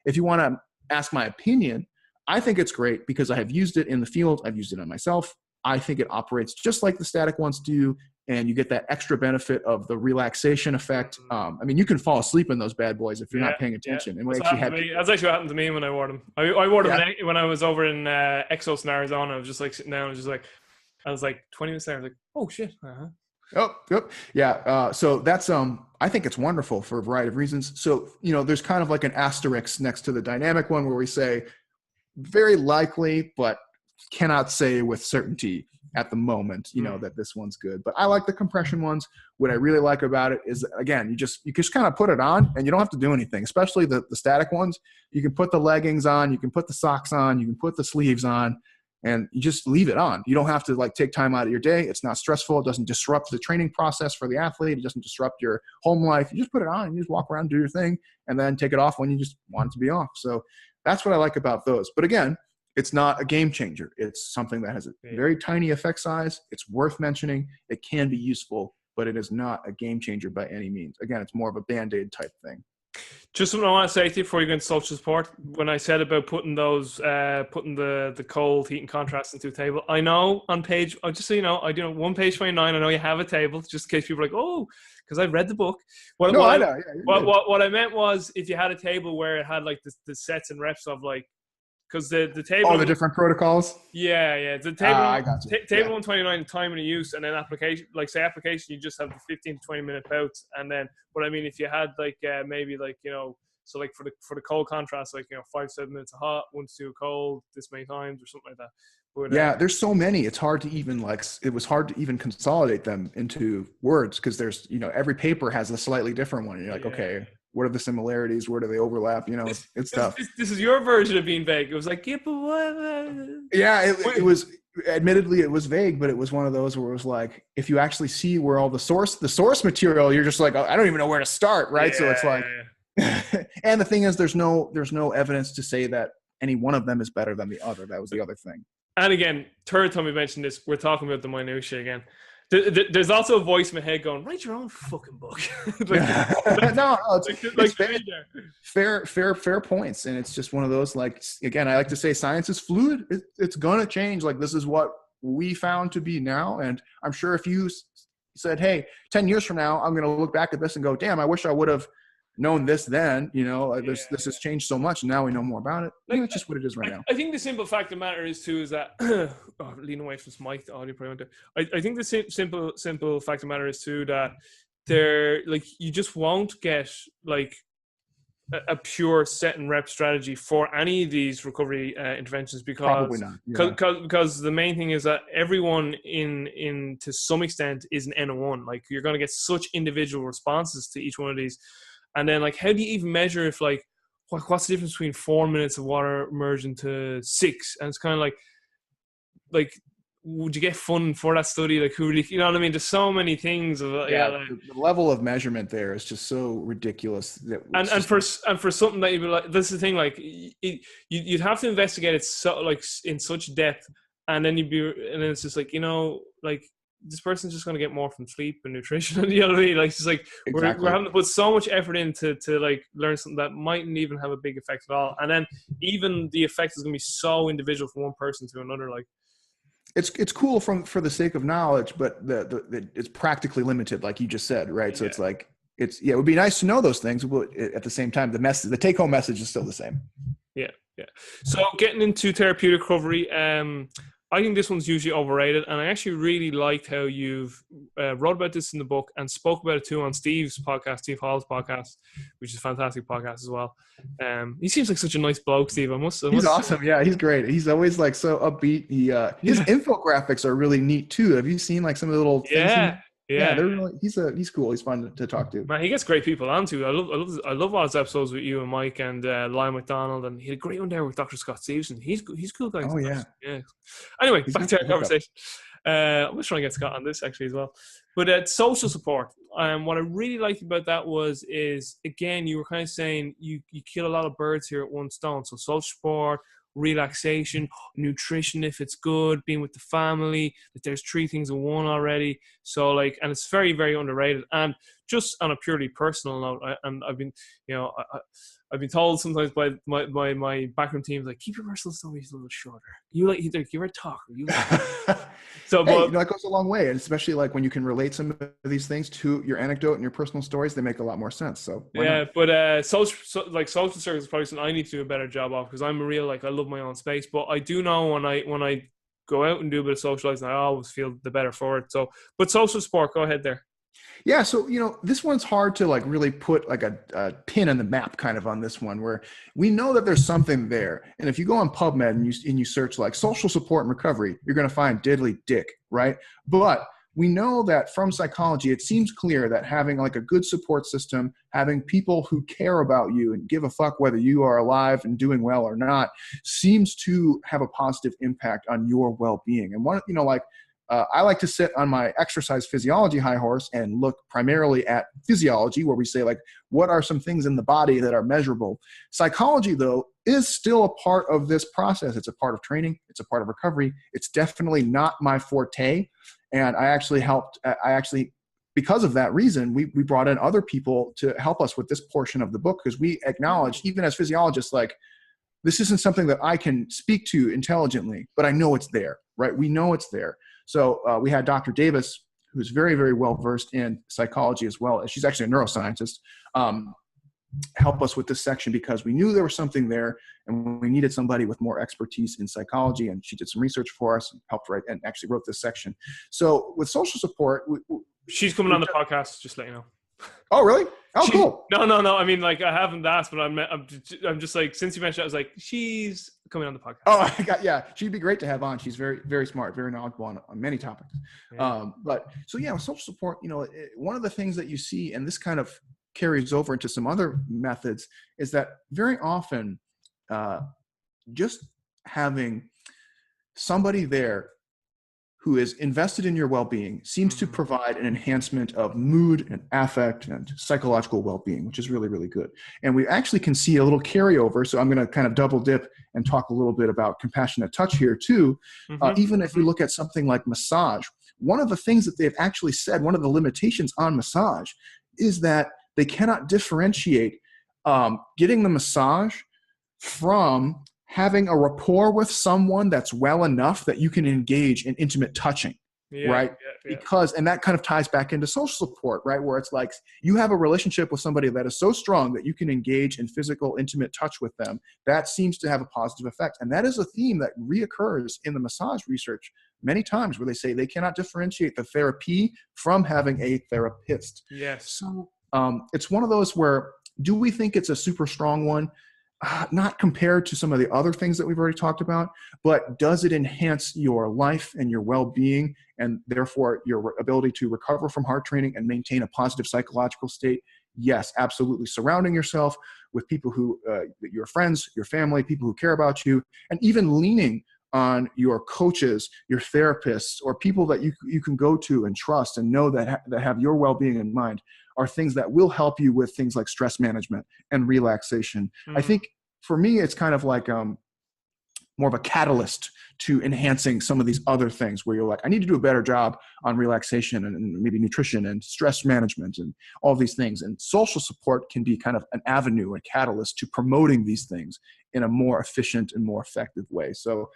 If you want to ask my opinion, I think it's great because I have used it in the field. I've used it on myself. I think it operates just like the static ones do. And you get that extra benefit of the relaxation effect. I mean, you can fall asleep in those bad boys if you're not paying attention. And that's actually what happened to me when I wore them. I wore them when I was over in Exos in Arizona. I was just like sitting down. I was like 20 minutes there. I was like, oh shit. Oh, yep. Yeah. So that's, I think it's wonderful for a variety of reasons. So, there's kind of like an asterisk next to the dynamic one where we say very likely, but cannot say with certainty at the moment, that this one's good. But I like the compression ones. What I really like about it is, again, you just kind of put it on and you don't have to do anything, especially the static ones. You can put the leggings on, you can put the socks on, you can put the sleeves on, and you just leave it on. You don't have to like take time out of your day. It's not stressful. It doesn't disrupt the training process for the athlete. It doesn't disrupt your home life. You just put it on and you just walk around, do your thing, and then take it off when you just want it to be off. So that's what I like about those. But again, it's not a game changer. It's something that has a very tiny effect size. It's worth mentioning. It can be useful, but it is not a game changer by any means. Again, it's more of a Band-Aid type thing. Just something I want to say to you before you go into social support. When I said about putting the cold, heat, and contrast into a table, I know on page, just so you know, I do one page 29. I know you have a table, just in case people are like, oh, because I read the book. I know. Yeah, what I meant was if you had a table where it had like the sets and reps of like, because the table. Oh, the different protocols. Yeah. The table. I got you. Table 129, time and use, and then application. Like say application, you just have the 15 to 20 minute bouts, and then. But I mean, if you had like maybe like so like for the cold contrast, like 5-7 minutes of hot, 1 to 2 cold, this many times or something like that. But, there's so many. It's hard to even it was hard to even consolidate them into words because there's every paper has a slightly different one. And you're like, okay. What are the similarities? Where do they overlap? It's tough. This is your version of being vague. It was like, yeah, but what? Yeah, it was. Admittedly, it was vague, but it was one of those where it was like, if you actually see where all the source material, you're just like, oh, I don't even know where to start, right? So it's like, and the thing is, there's no evidence to say that any one of them is better than the other. That was the other thing. And again, third time we mentioned this, we're talking about the minutiae again. There's also a voice in my head going, write your own fucking book. It's fair points. And it's just one of those, like, again, I like to say science is fluid. It's going to change. Like, this is what we found to be now. And I'm sure if you said, hey, 10 years from now, I'm going to look back at this and go, damn, I wish I would have known this then, this has changed so much and now we know more about it. It's just what it is right now. I think the simple fact of the matter is too is that lean away from this mic, the audio probably won't do. I think the simple fact of the matter is too that you just won't get like a pure set and rep strategy for any of these recovery interventions because probably not. Because the main thing is that everyone in to some extent is an N01. Like you're going to get such individual responses to each one of these. And then, like, how do you even measure if, like, what's the difference between 4 minutes of water immersion to 6? And it's kind of like, would you get funding for that study? Like, who really, you know what I mean? There's so many things. The level of measurement there is just so ridiculous. That and for something that you'd be like, this is the thing, like, you'd have to investigate it so, like, in such depth, and then and then it's just like, like, this person's just going to get more from sleep and nutrition. You know what I mean? Like, it's just like, exactly. we're having to put so much effort into like learn something that mightn't even have a big effect at all. And then even the effect is going to be so individual from one person to another. Like, it's cool for the sake of knowledge, but it's practically limited, like you just said, right? So it's like, it would be nice to know those things, but at the same time, the take home message is still the same. Yeah. So getting into therapeutic recovery, I think this one's usually overrated, and I actually really liked how you've wrote about this in the book and spoke about it too on Steve's podcast, Steve Hall's podcast, which is a fantastic podcast as well. He seems like such a nice bloke, Steve. He's awesome. Yeah, he's great. He's always like so upbeat. His infographics are really neat too. Have you seen like some of the little things? Yeah, they're really, he's cool. He's fun to talk to. Man, he gets great people on too. I love all his episodes with you and Mike and Lyle McDonald, and he had a great one there with Dr. Scott Stevenson. He's cool guy. Oh yeah. Anyway, back to our conversation. I'm just trying to get Scott on this actually as well. But social support. What I really liked about that is again, you were kind of saying you kill a lot of birds here at one stone. So social support, relaxation, nutrition if it's good, being with the family, that there's 3 things in one already. So like, and it's very, very underrated. And just on a purely personal note, I've been, I've been told sometimes by my backroom teams, like, keep your personal stories a little shorter. You're a talker. So, but that goes a long way, and especially like when you can relate some of these things to your anecdote and your personal stories, they make a lot more sense. So but social circles is probably something I need to do a better job of, because I'm a real, like, I love my own space, but I do know when I go out and do a bit of socializing, I always feel the better for it. So, but social support, go ahead there. Yeah. So, this one's hard to like really put like a pin on the map kind of on this one, where we know that there's something there. And if you go on PubMed and you search like social support and recovery, you're going to find diddly dick, right? But we know that from psychology, it seems clear that having like a good support system, having people who care about you and give a fuck whether you are alive and doing well or not, seems to have a positive impact on your well-being. And one, I like to sit on my exercise physiology high horse and look primarily at physiology, where we say, like, what are some things in the body that are measurable? Psychology, though, is still a part of this process. It's a part of training. It's a part of recovery. It's definitely not my forte. And I actually because of that reason, we brought in other people to help us with this portion of the book, because we acknowledge, even as physiologists, like, this isn't something that I can speak to intelligently, but I know it's there, right? We know it's there. So we had Dr. Davis, who's very, very well-versed in psychology as well. She's actually a neuroscientist, help us with this section, because we knew there was something there and we needed somebody with more expertise in psychology. And she did some research for us and helped write and actually wrote this section. So with social support, she's coming on the podcast, just let you know. Oh, really? Oh, cool. No. I mean, like, I haven't asked, but I'm just like, since you mentioned it, I was like, she's coming on the podcast. Oh, she'd be great to have on. She's very, very smart, very knowledgeable on many topics. Yeah. Social support, one of the things that you see, and this kind of carries over into some other methods, is that very often just having somebody there who is invested in your well-being seems to provide an enhancement of mood and affect and psychological well-being, which is really, really good. And we actually can see a little carryover. So I'm going to kind of double dip and talk a little bit about compassionate touch here too. Even if we look at something like massage, one of the things that they've actually said, one of the limitations on massage, is that they cannot differentiate getting the massage from having a rapport with someone that's well enough that you can engage in intimate touching, right? Because, and that kind of ties back into social support, right? Where it's like, you have a relationship with somebody that is so strong that you can engage in physical, intimate touch with them. That seems to have a positive effect. And that is a theme that reoccurs in the massage research many times, where they say they cannot differentiate the therapy from having a therapist. Yes. So it's one of those where, do we think it's a super strong one? Not compared to some of the other things that we've already talked about, but does it enhance your life and your well-being, and therefore your ability to recover from hard training and maintain a positive psychological state? Yes, absolutely. Surrounding yourself with people who, your friends, your family, people who care about you, and even leaning on your coaches, your therapists, or people that you can go to and trust and know that have your well-being in mind, are things that will help you with things like stress management and relaxation. I think for me, it's kind of like more of a catalyst to enhancing some of these other things, where you're like, I need to do a better job on relaxation and maybe nutrition and stress management and all these things. And social support can be kind of an avenue, a catalyst to promoting these things in a more efficient and more effective way. So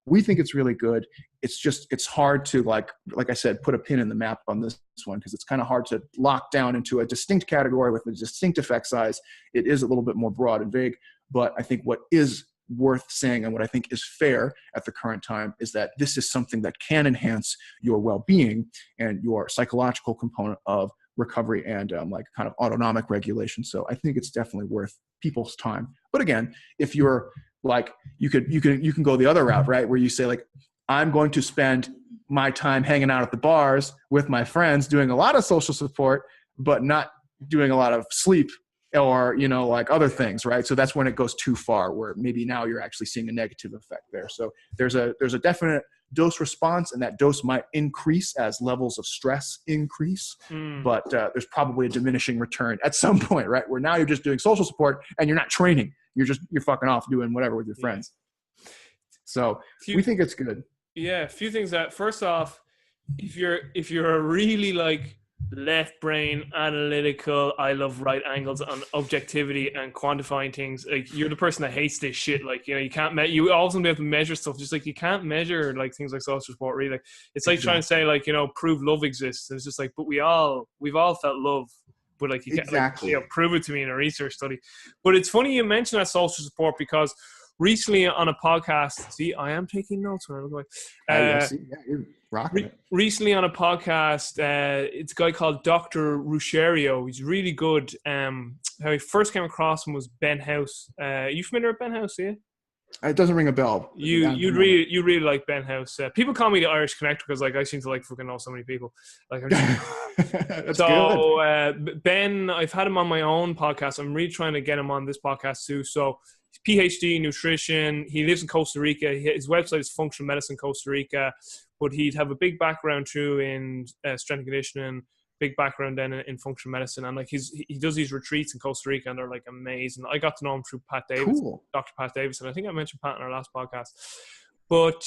we think it's really good. It's hard to like I said, put a pin in the map on this one, because it's kind of hard to lock down into a distinct category with a distinct effect size. It is a little bit more broad and vague, but I think what is worth saying and what I think is fair at the current time is that this is something that can enhance your well-being and your psychological component of recovery and like kind of autonomic regulation. So I think it's definitely worth people's time. But again, if you're like, you can go the other route, right? Where you say like, I'm going to spend my time hanging out at the bars with my friends, doing a lot of social support, but not doing a lot of sleep or, you know, like other things, right? So that's when it goes too far, where maybe now you're actually seeing a negative effect there. So there's a definite dose response, and that dose might increase as levels of stress increase, but there's probably a diminishing return at some point, right? Where now you're just doing social support and you're not training. You're fucking off doing whatever with your friends. So we think it's good. Yeah, a few things. That first off, if you're a really like left brain analytical, I love right angles on objectivity and quantifying things, like you're the person that hates this shit. Like, you know, you can't you also have to measure stuff, just like you can't measure like things like social support really. Like, it's like trying to say like, you know, prove love exists. It's just like, but we've all felt love, but like you can't like, you know, prove it to me in a research study. But it's funny you mentioned that social support, because recently on a podcast, see, I am taking notes when I'm going. You're rocking it. Recently on a podcast, it's a guy called Dr. Rusciario. He's really good. How he first came across him was Ben House. You familiar with Ben House? Yeah. It doesn't ring a bell. You really like Ben House. People call me the Irish Connector because like I seem to like fucking know so many people. Like, That's good. Ben, I've had him on my own podcast. I'm really trying to get him on this podcast too. So he's PhD in nutrition. He lives in Costa Rica. His website is Functional Medicine Costa Rica, but he'd have a big background too in strength and conditioning, big background then in functional medicine, and like he does these retreats in Costa Rica, and they're like amazing. I got to know him through Pat Davis, Dr. Pat Davis, and I think I mentioned Pat in our last podcast. But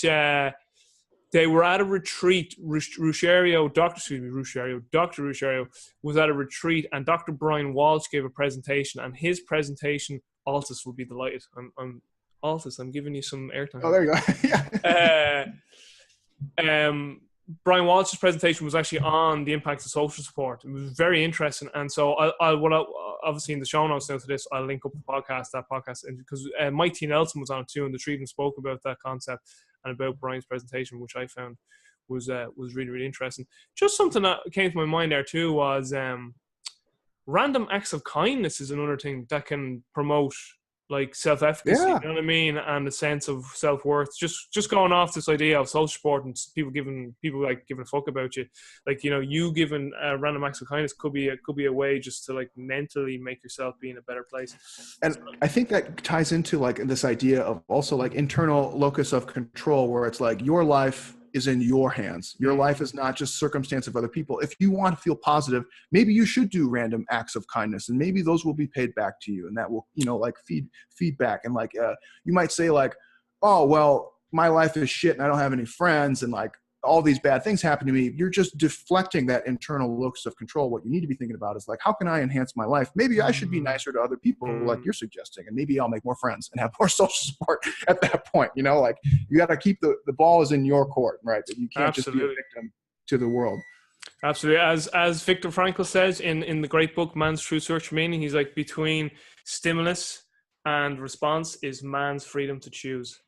they were at a retreat. Dr. Rusciario was at a retreat, and Dr. Brian Walsh gave a presentation, and his presentation, Altus will be delighted. Altus, I'm giving you some airtime. Oh, there you go. Yeah. Brian Walsh's presentation was actually on the impacts of social support. It was very interesting, and so I'll obviously in the show notes now to this, I'll link up that podcast, and because Mike T. Nelson was on it too, and the three of them spoke about that concept and about Brian's presentation, which I found was really, really interesting. Just something that came to my mind there too was random acts of kindness is another thing that can promote like self-efficacy, you know what I mean, and a sense of self-worth. Just going off this idea of social support and people giving a fuck about you, like, you know, you giving random acts of kindness could be a way just to like mentally make yourself be in a better place. And I think that ties into like this idea of also like internal locus of control, where it's like your life is in your hands. Your life is not just circumstance of other people. If you want to feel positive, maybe you should do random acts of kindness, and maybe those will be paid back to you, and that will, you know, like feedback. And like you might say like, oh well, my life is shit and I don't have any friends and like all these bad things happen to me. You're just deflecting that internal locus of control. What you need to be thinking about is like, how can I enhance my life? Maybe I should be nicer to other people like you're suggesting, and maybe I'll make more friends and have more social support at that point. You know, like you got to keep the ball is in your court, right? But you can't just be a victim to the world. Absolutely. As Viktor Frankl says in the great book, Man's True Search for Meaning, he's like, between stimulus and response is man's freedom to choose.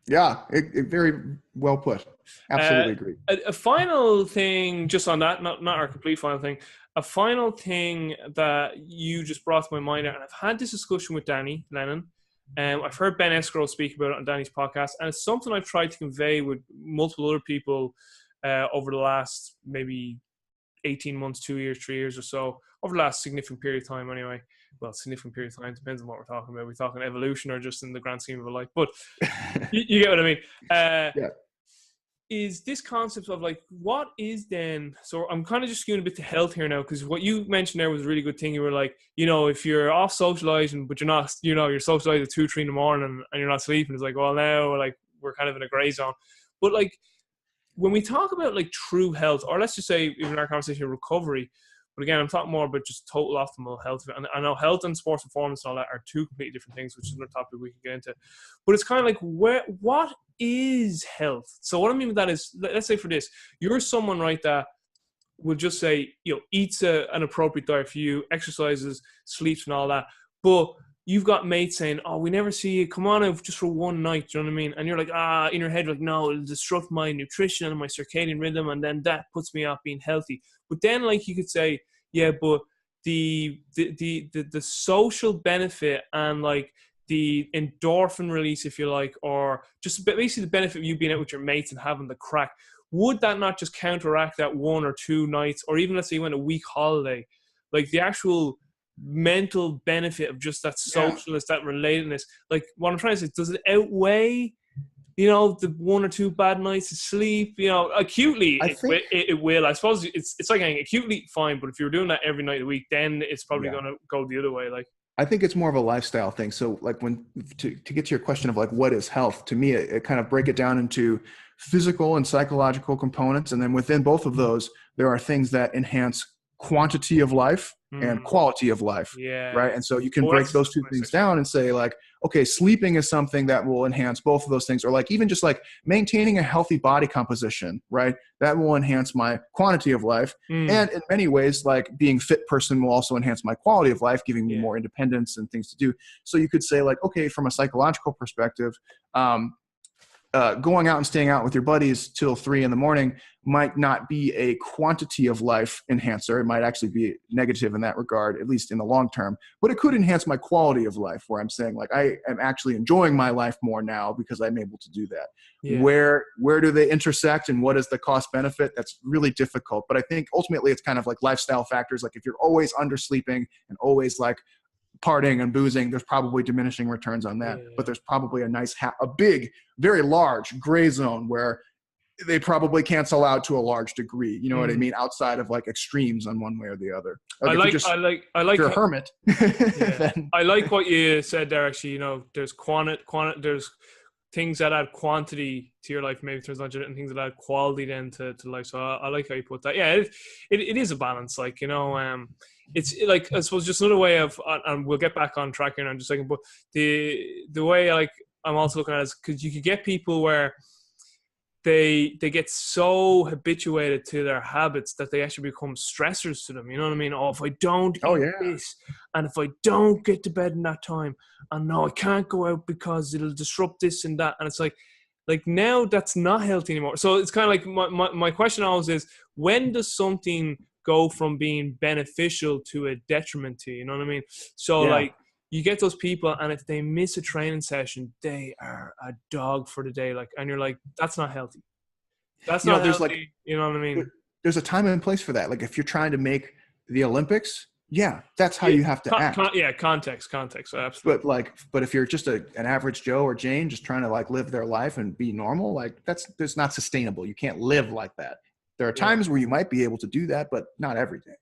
Yeah, it very well put. Absolutely agree. A final thing, just on that, not our complete final thing, a final thing that you just brought to my mind, and I've had this discussion with Danny Lennon, and I've heard Ben Escrow speak about it on Danny's podcast, and it's something I've tried to convey with multiple other people over the last maybe 18 months, 2 years, 3 years or so, over the last significant period of time anyway. Well, significant period of time, depends on what we're talking about. We're talking evolution or just in the grand scheme of a life. But you get what I mean. Yeah. Is this concept of like, what is then, so I'm kind of just skewing a bit to health here now, because what you mentioned there was a really good thing. You were like, you know, if you're off socializing, but you're not, you know, you're socializing at 2, 3 in the morning and you're not sleeping, it's like, well, now like we're kind of in a gray zone. But like, when we talk about like true health, or let's just say even our conversation of recovery, But again, I'm talking more about just total optimal health. And I know health and sports performance and all that are two completely different things, which is another topic we can get into. But it's kind of like, what is health? So what I mean with that is, let's say for this, you're someone, right, that will just say, eats an appropriate diet for you, exercises, sleeps and all that. But you've got mates saying, oh, we never see you. Come on out just for one night. Do you know what I mean? And you're like, in your head, you're like, no, it'll disrupt my nutrition and my circadian rhythm. And then that puts me off being healthy. But then, like, you could say, yeah, but the social benefit and, like, the endorphin release, if you like, or just basically the benefit of you being out with your mates and having the crack, would that not just counteract that 1 or 2 nights, or even let's say you went a week holiday, like the actual mental benefit of just that socialness, that relatedness? Like, what I'm trying to say, does it outweigh, the 1 or 2 bad nights of sleep? Acutely, it will. I suppose it's like acutely fine, but if you're doing that every night of the week, then it's probably going to go the other way. Like, I think it's more of a lifestyle thing. So, like, to get to your question of like, what is health? To me, it kind of break it down into physical and psychological components, and then within both of those, there are things that enhance quantity of life and quality of life, right? And so you can break those two things down and say, like, okay, sleeping is something that will enhance both of those things, or like even just like maintaining a healthy body composition, right? That will enhance my quantity of life. And in many ways, like, being fit person will also enhance my quality of life, giving me more independence and things to do. So you could say, like, okay, from a psychological perspective, going out and staying out with your buddies till 3 a.m. might not be a quantity of life enhancer. It might actually be negative in that regard, at least in the long term, but it could enhance my quality of life, where I'm saying, like, I am actually enjoying my life more now because I'm able to do that. Where do they intersect, and what is the cost benefit? That's really difficult. But I think ultimately it's kind of like lifestyle factors. Like, if you're always undersleeping and always like partying and boozing, there's probably diminishing returns on that. But there's probably a big, very large gray zone where they probably cancel out to a large degree. You know what I mean? Outside of like extremes on one way or the other. Like, if you're a hermit. Then, I like what you said there. Actually, there's there's things that add quantity to your life, maybe there's not, and things that add quality then to life. So I like how you put that. Yeah, it is a balance. Like, it's like, I suppose, just another way of, and we'll get back on track here in just a second, but the way, like, I'm also looking at it is, because you could get people where they get so habituated to their habits that they actually become stressors to them. You know what I mean? Oh, if I don't eat this, and if I don't get to bed in that time, and no, I can't go out because it'll disrupt this and that. And it's like now that's not healthy anymore. So it's kind of like my question always is, when does something go from being beneficial to a detriment to you? You know what I mean? So like, you get those people, and if they miss a training session, they are a dog for the day. Like, and you're like, that's not healthy. That's not healthy. Like, you know what I mean? There's a time and place for that. Like, if you're trying to make the Olympics, that's how you have to act. Context, absolutely. But if you're just an average Joe or Jane just trying to like live their life and be normal, like that's not sustainable. You can't live like that. There are times where you might be able to do that, but not every day.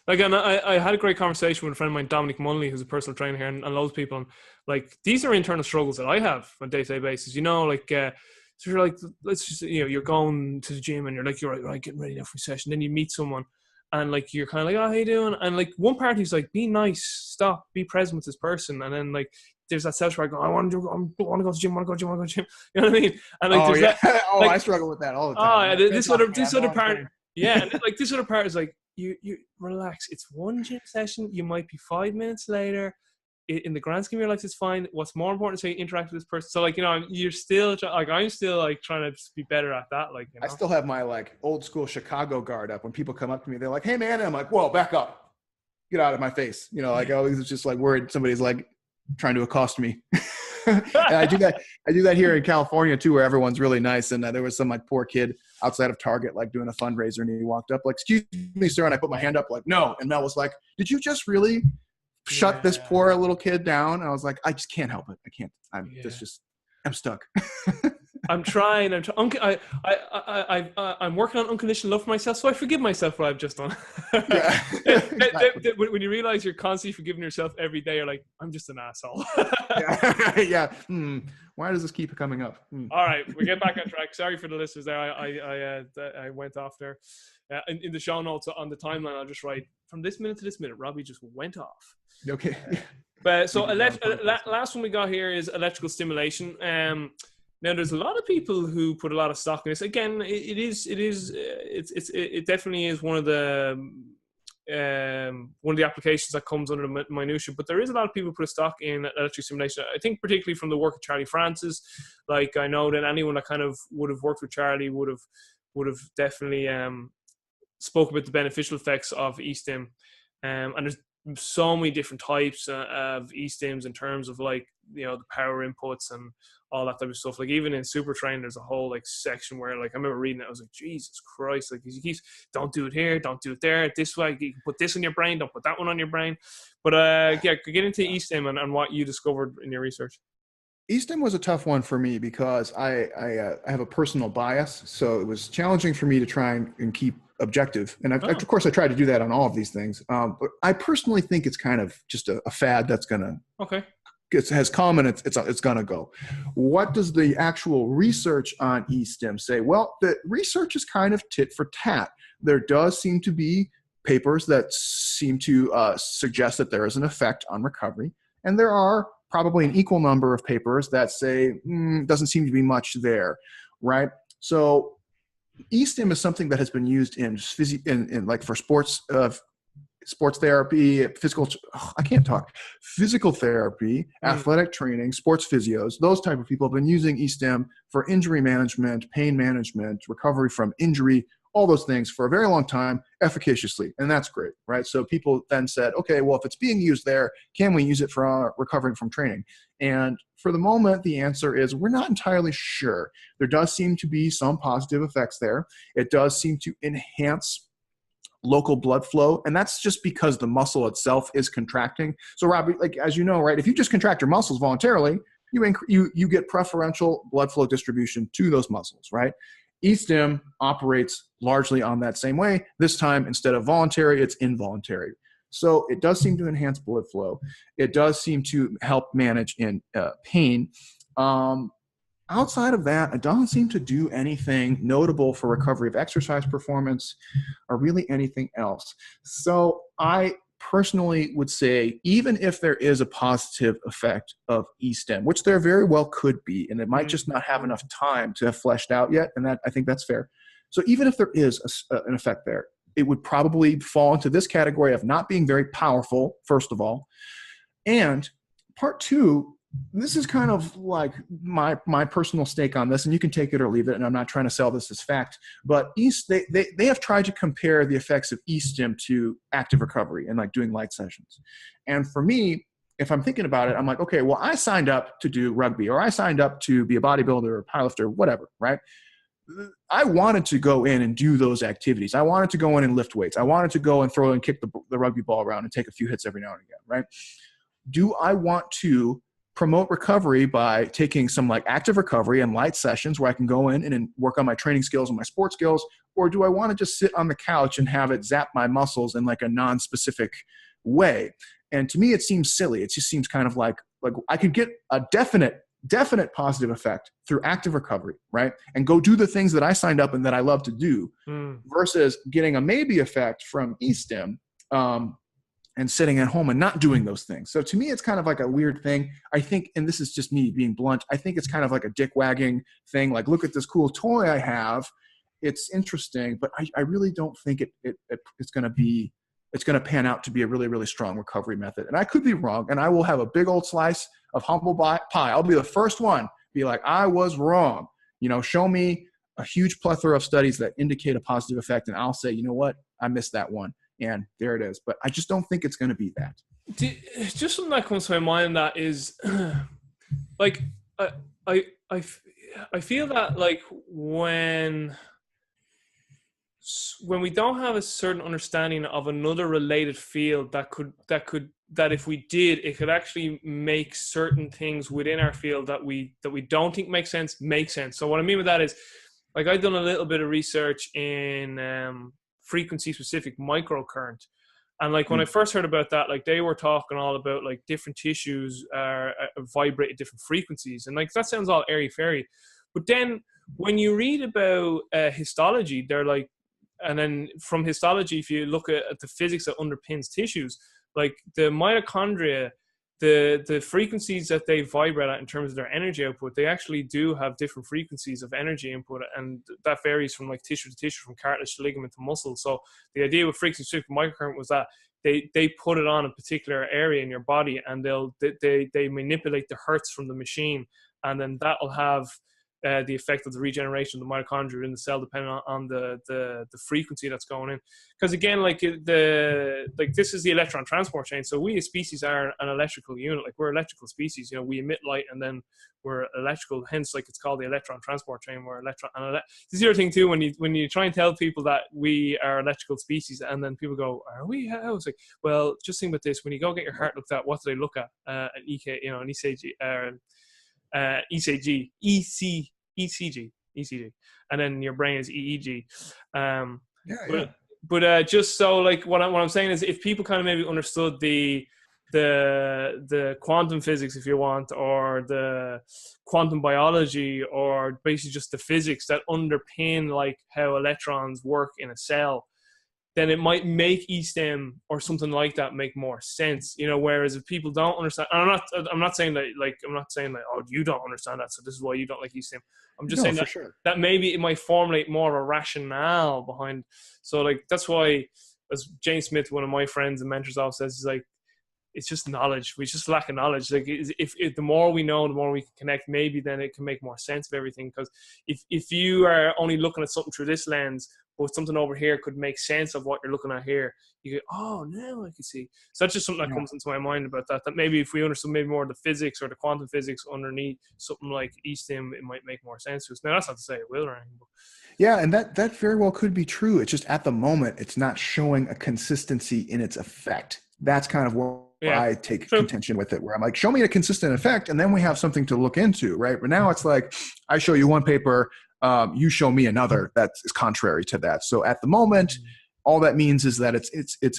Like, and I had a great conversation with a friend of mine, Dominic Munley, who's a personal trainer here, and loads of people. And like, these are internal struggles that I have on a day-to-day basis. Like, so you're like, let's just, you're going to the gym and you're like, you're right, getting ready now for a session. Then you meet someone, and like, you're kind of like, oh, how you doing? And like, one party's like, be nice, stop, be present with this person. And then like, there's that self where I go, I want to go to the gym, want to go to the gym. You know what I mean? And like, I struggle with that all the time. This other part. Yeah, and like, this other part is like, you relax. It's one gym session. You might be 5 minutes later. In the grand scheme of your life, it's fine. What's more important is how you interact with this person. So like, you're still like, I'm still like trying to be better at that. Like, I still have my like old school Chicago guard up. When people come up to me, they're like, "Hey man," and I'm like, "Whoa, back up, get out of my face." Like, I always just like worried somebody's like trying to accost me. And I do that here in California too, where everyone's really nice. And there was some like poor kid outside of Target, like doing a fundraiser, and he walked up like, "Excuse me, sir," and I put my hand up like, "No." And Mel was like, "Did you just really shut this poor little kid down?" And I was like, "I just can't help it. I can't. I'm stuck." I'm trying. I'm working on unconditional love for myself, so I forgive myself what I've just done. Yeah, exactly. When you realize you're constantly forgiving yourself every day, you're like, I'm just an asshole. Yeah. Yeah. Why does this keep coming up? All right, we get back on track. Sorry for the listeners there. I went off there. In the show notes on the timeline, I'll just write from this minute to this minute. Robbie just went off. Okay. But so last one we got here is electrical stimulation. Now there's a lot of people who put a lot of stock in this. Again, it definitely is one of the applications that comes under the minutia, but there is a lot of people who put a stock in electrical stimulation. I think particularly from the work of Charlie Francis. Like, I know that anyone that kind of would have worked with Charlie would have definitely spoke about the beneficial effects of e-stim, and there's so many different types of e-stims in terms of, like, you know, the power inputs and all that type of stuff. Like, even in Supertraining, there's a whole like section where, like, I remember reading it, I was like, Jesus Christ, like, he keeps, don't do it here, don't do it there, this way, you can put this in your brain, don't put that one on your brain. But yeah, get into e-stim and what you discovered in your research. e-stim was a tough one for me because I have a personal bias, so it was challenging for me to try and keep objective. And of course, I tried to do that on all of these things. But I personally think it's kind of just a fad that's gonna has come and it's gonna go. What does the actual research on e-stim say? Well, the research is kind of tit for tat. There does seem to be papers that seem to suggest that there is an effect on recovery, and there are probably an equal number of papers that say doesn't seem to be much there, right? So e-stim is something that has been used in like for sports therapy, physical therapy, athletic training, sports physios. Those type of people have been using e-stim for injury management, pain management, recovery from injury, all those things for a very long time, efficaciously. And that's great, right? So people then said, okay, well, if it's being used there, can we use it for recovering from training? And for the moment, the answer is we're not entirely sure. There does seem to be some positive effects there. It does seem to enhance local blood flow, and that's just because the muscle itself is contracting. So Robbie, like, as you know, right, if you just contract your muscles voluntarily, you get preferential blood flow distribution to those muscles, right? e-stim operates largely on that same way. This time, instead of voluntary, it's involuntary. So it does seem to enhance blood flow. It does seem to help manage in pain. Outside of that, it doesn't seem to do anything notable for recovery of exercise performance or really anything else. So I personally would say, even if there is a positive effect of e-stim, which there very well could be, and it might just not have enough time to have fleshed out yet, and that I think that's fair. So even if there is an effect there, it would probably fall into this category of not being very powerful, first of all. And part two, this is kind of like my personal stake on this, and you can take it or leave it, and I'm not trying to sell this as fact, but they have tried to compare the effects of e-stim to active recovery and like doing light sessions. And for me, if I'm thinking about it, I'm like, okay, well, I signed up to do rugby, or I signed up to be a bodybuilder or powerlifter, whatever, right? I wanted to go in and do those activities. I wanted to go in and lift weights. I wanted to go and throw and kick the rugby ball around and take a few hits every now and again, right? Do I want to promote recovery by taking some like active recovery and light sessions where I can go in and work on my training skills and my sports skills? Or do I want to just sit on the couch and have it zap my muscles in like a non-specific way? And to me, it seems silly. It just seems kind of like I could get a definite positive effect through active recovery, right? And go do the things that I signed up and that I love to do versus getting a maybe effect from e-stim, and sitting at home and not doing those things. So to me, it's kind of like a weird thing. I think, and this is just me being blunt, I think it's kind of like a dick wagging thing. Like, look at this cool toy I have. It's interesting, but I really don't think it's going to pan out to be a really, really strong recovery method. And I could be wrong, and I will have a big old slice of humble pie. I'll be the first one, be like, I was wrong. Show me a huge plethora of studies that indicate a positive effect, and I'll say, you know what, I missed that one. And there it is. But I just don't think it's going to be that. Just something that comes to my mind that is like, I feel that like when we don't have a certain understanding of another related field that could that if we did, it could actually make certain things within our field that we don't think make sense. So what I mean with that is, like, I've done a little bit of research in frequency specific microcurrent. And like when I first heard about that, like they were talking all about like different tissues vibrate at different frequencies. And like, that sounds all airy fairy. But then when you read about histology, they're like, and then from histology, if you look at the physics that underpins tissues, like the mitochondria, the frequencies that they vibrate at in terms of their energy output, they actually do have different frequencies of energy input, and that varies from like tissue to tissue, from cartilage to ligament to muscle. So the idea with frequency microcurrent was that they put it on a particular area in your body, and they manipulate the hertz from the machine, and then that'll have the effect of the regeneration of the mitochondria in the cell, depending on the frequency that's going in. Because again, like this is the electron transport chain. So we as species are an electrical unit. Like, we're electrical species. You know, we emit light and then we're electrical. Hence, like, it's called the electron transport chain. We're electron. And this is the other thing too. When you try and tell people that we are electrical species, and then people go, "Are we?" I was like, well, just think about this. When you go get your heart looked at, what do they look at? An EK, you know, an ECG. ECG, and then your brain is EEG. But just so, like, what I'm saying is, if people kind of maybe understood the quantum physics, if you want, or the quantum biology, or basically just the physics that underpin like how electrons work in a cell, then it might make eSTEM or something like that make more sense, you know. Whereas if people don't understand, and I'm not saying that, oh, you don't understand that, so this is why you don't like eSTEM. I'm just saying that that maybe it might formulate more of a rationale behind. So like, that's why, as James Smith, one of my friends and mentors, always says, is like, it's just knowledge. We just lack of knowledge. Like, if the more we know, the more we can connect, maybe then it can make more sense of everything. Because if you are only looking at something through this lens, but something over here could make sense of what you're looking at here, you go, oh, now I can see. So that's just something that comes into my mind about that maybe if we understood maybe more of the physics or the quantum physics underneath something like eSTEM, it might make more sense to us. Now, that's not to say it will or anything. Yeah, and that very well could be true. It's just at the moment, it's not showing a consistency in its effect. That's kind of what I take contention with it, where I'm like, show me a consistent effect, and then we have something to look into, right? But now it's like, I show you one paper, you show me another that is contrary to that. So at the moment, all that means is that it's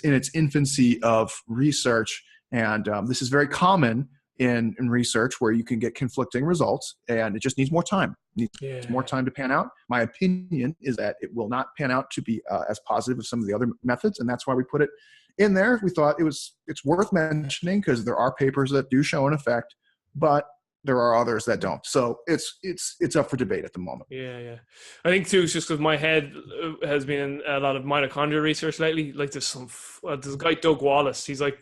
in its infancy of research, and this is very common in research, where you can get conflicting results, and it just needs more time. It needs more time to pan out. My opinion is that it will not pan out to be as positive as some of the other methods, and that's why we put it in there. We thought it's worth mentioning, because there are papers that do show an effect, but there are others that don't. So it's up for debate at the moment. Yeah. I think too, it's just because my head has been in a lot of mitochondria research lately. Like, there's a guy, Doug Wallace. He's like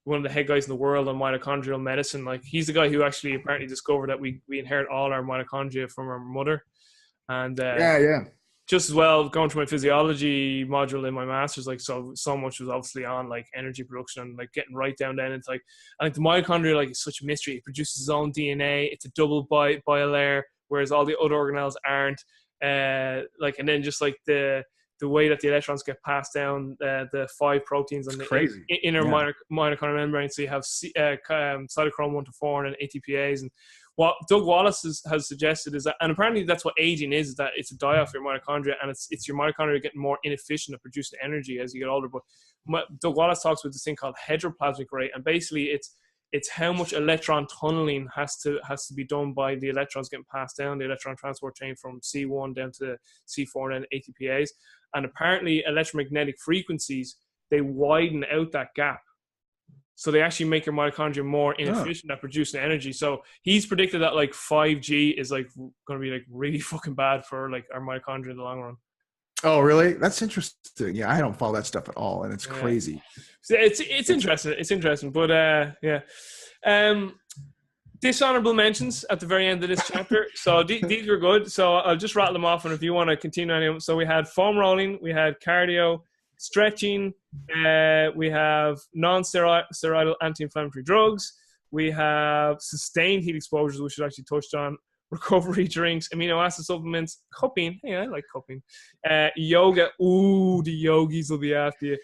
one of the head guys in the world on mitochondrial medicine. Like, he's the guy who actually apparently discovered that we inherit all our mitochondria from our mother. And just as well, going through my physiology module in my master's, like, so much was obviously on like energy production, and like getting right down then into like, I think the mitochondria, like, is such a mystery. It produces its own DNA. It's a double biolayer, whereas all the other organelles aren't. Like, and then just like the way that the electrons get passed down, the 5 proteins on the inner mitochondrial membrane. So you have cytochrome 1 to 4 and then ATPase. And what Doug Wallace has suggested is that, and apparently that's what aging is that it's a die-off your mitochondria, and it's your mitochondria getting more inefficient at producing energy as you get older. But Doug Wallace talks about this thing called heteroplasmic rate, and basically it's how much electron tunneling has to be done by the electrons getting passed down the electron transport chain from C1 down to C4 and then ATPase. And apparently electromagnetic frequencies, they widen out that gap. So they actually make your mitochondria more inefficient at producing energy. So he's predicted that like 5G is like going to be like really fucking bad for like our mitochondria in the long run. Oh, really? That's interesting. Yeah, I don't follow that stuff at all, and it's crazy. It's interesting. It's interesting, but dishonorable mentions at the very end of this chapter. So these were good. So I'll just rattle them off, and if you want to continue on them. So we had foam rolling, we had cardio, stretching, we have non-steroidal anti-inflammatory drugs, we have sustained heat exposures, which is actually touched on, recovery drinks, amino acid supplements, cupping. Hey, I like cupping. Yoga. Ooh, the yogis will be after you.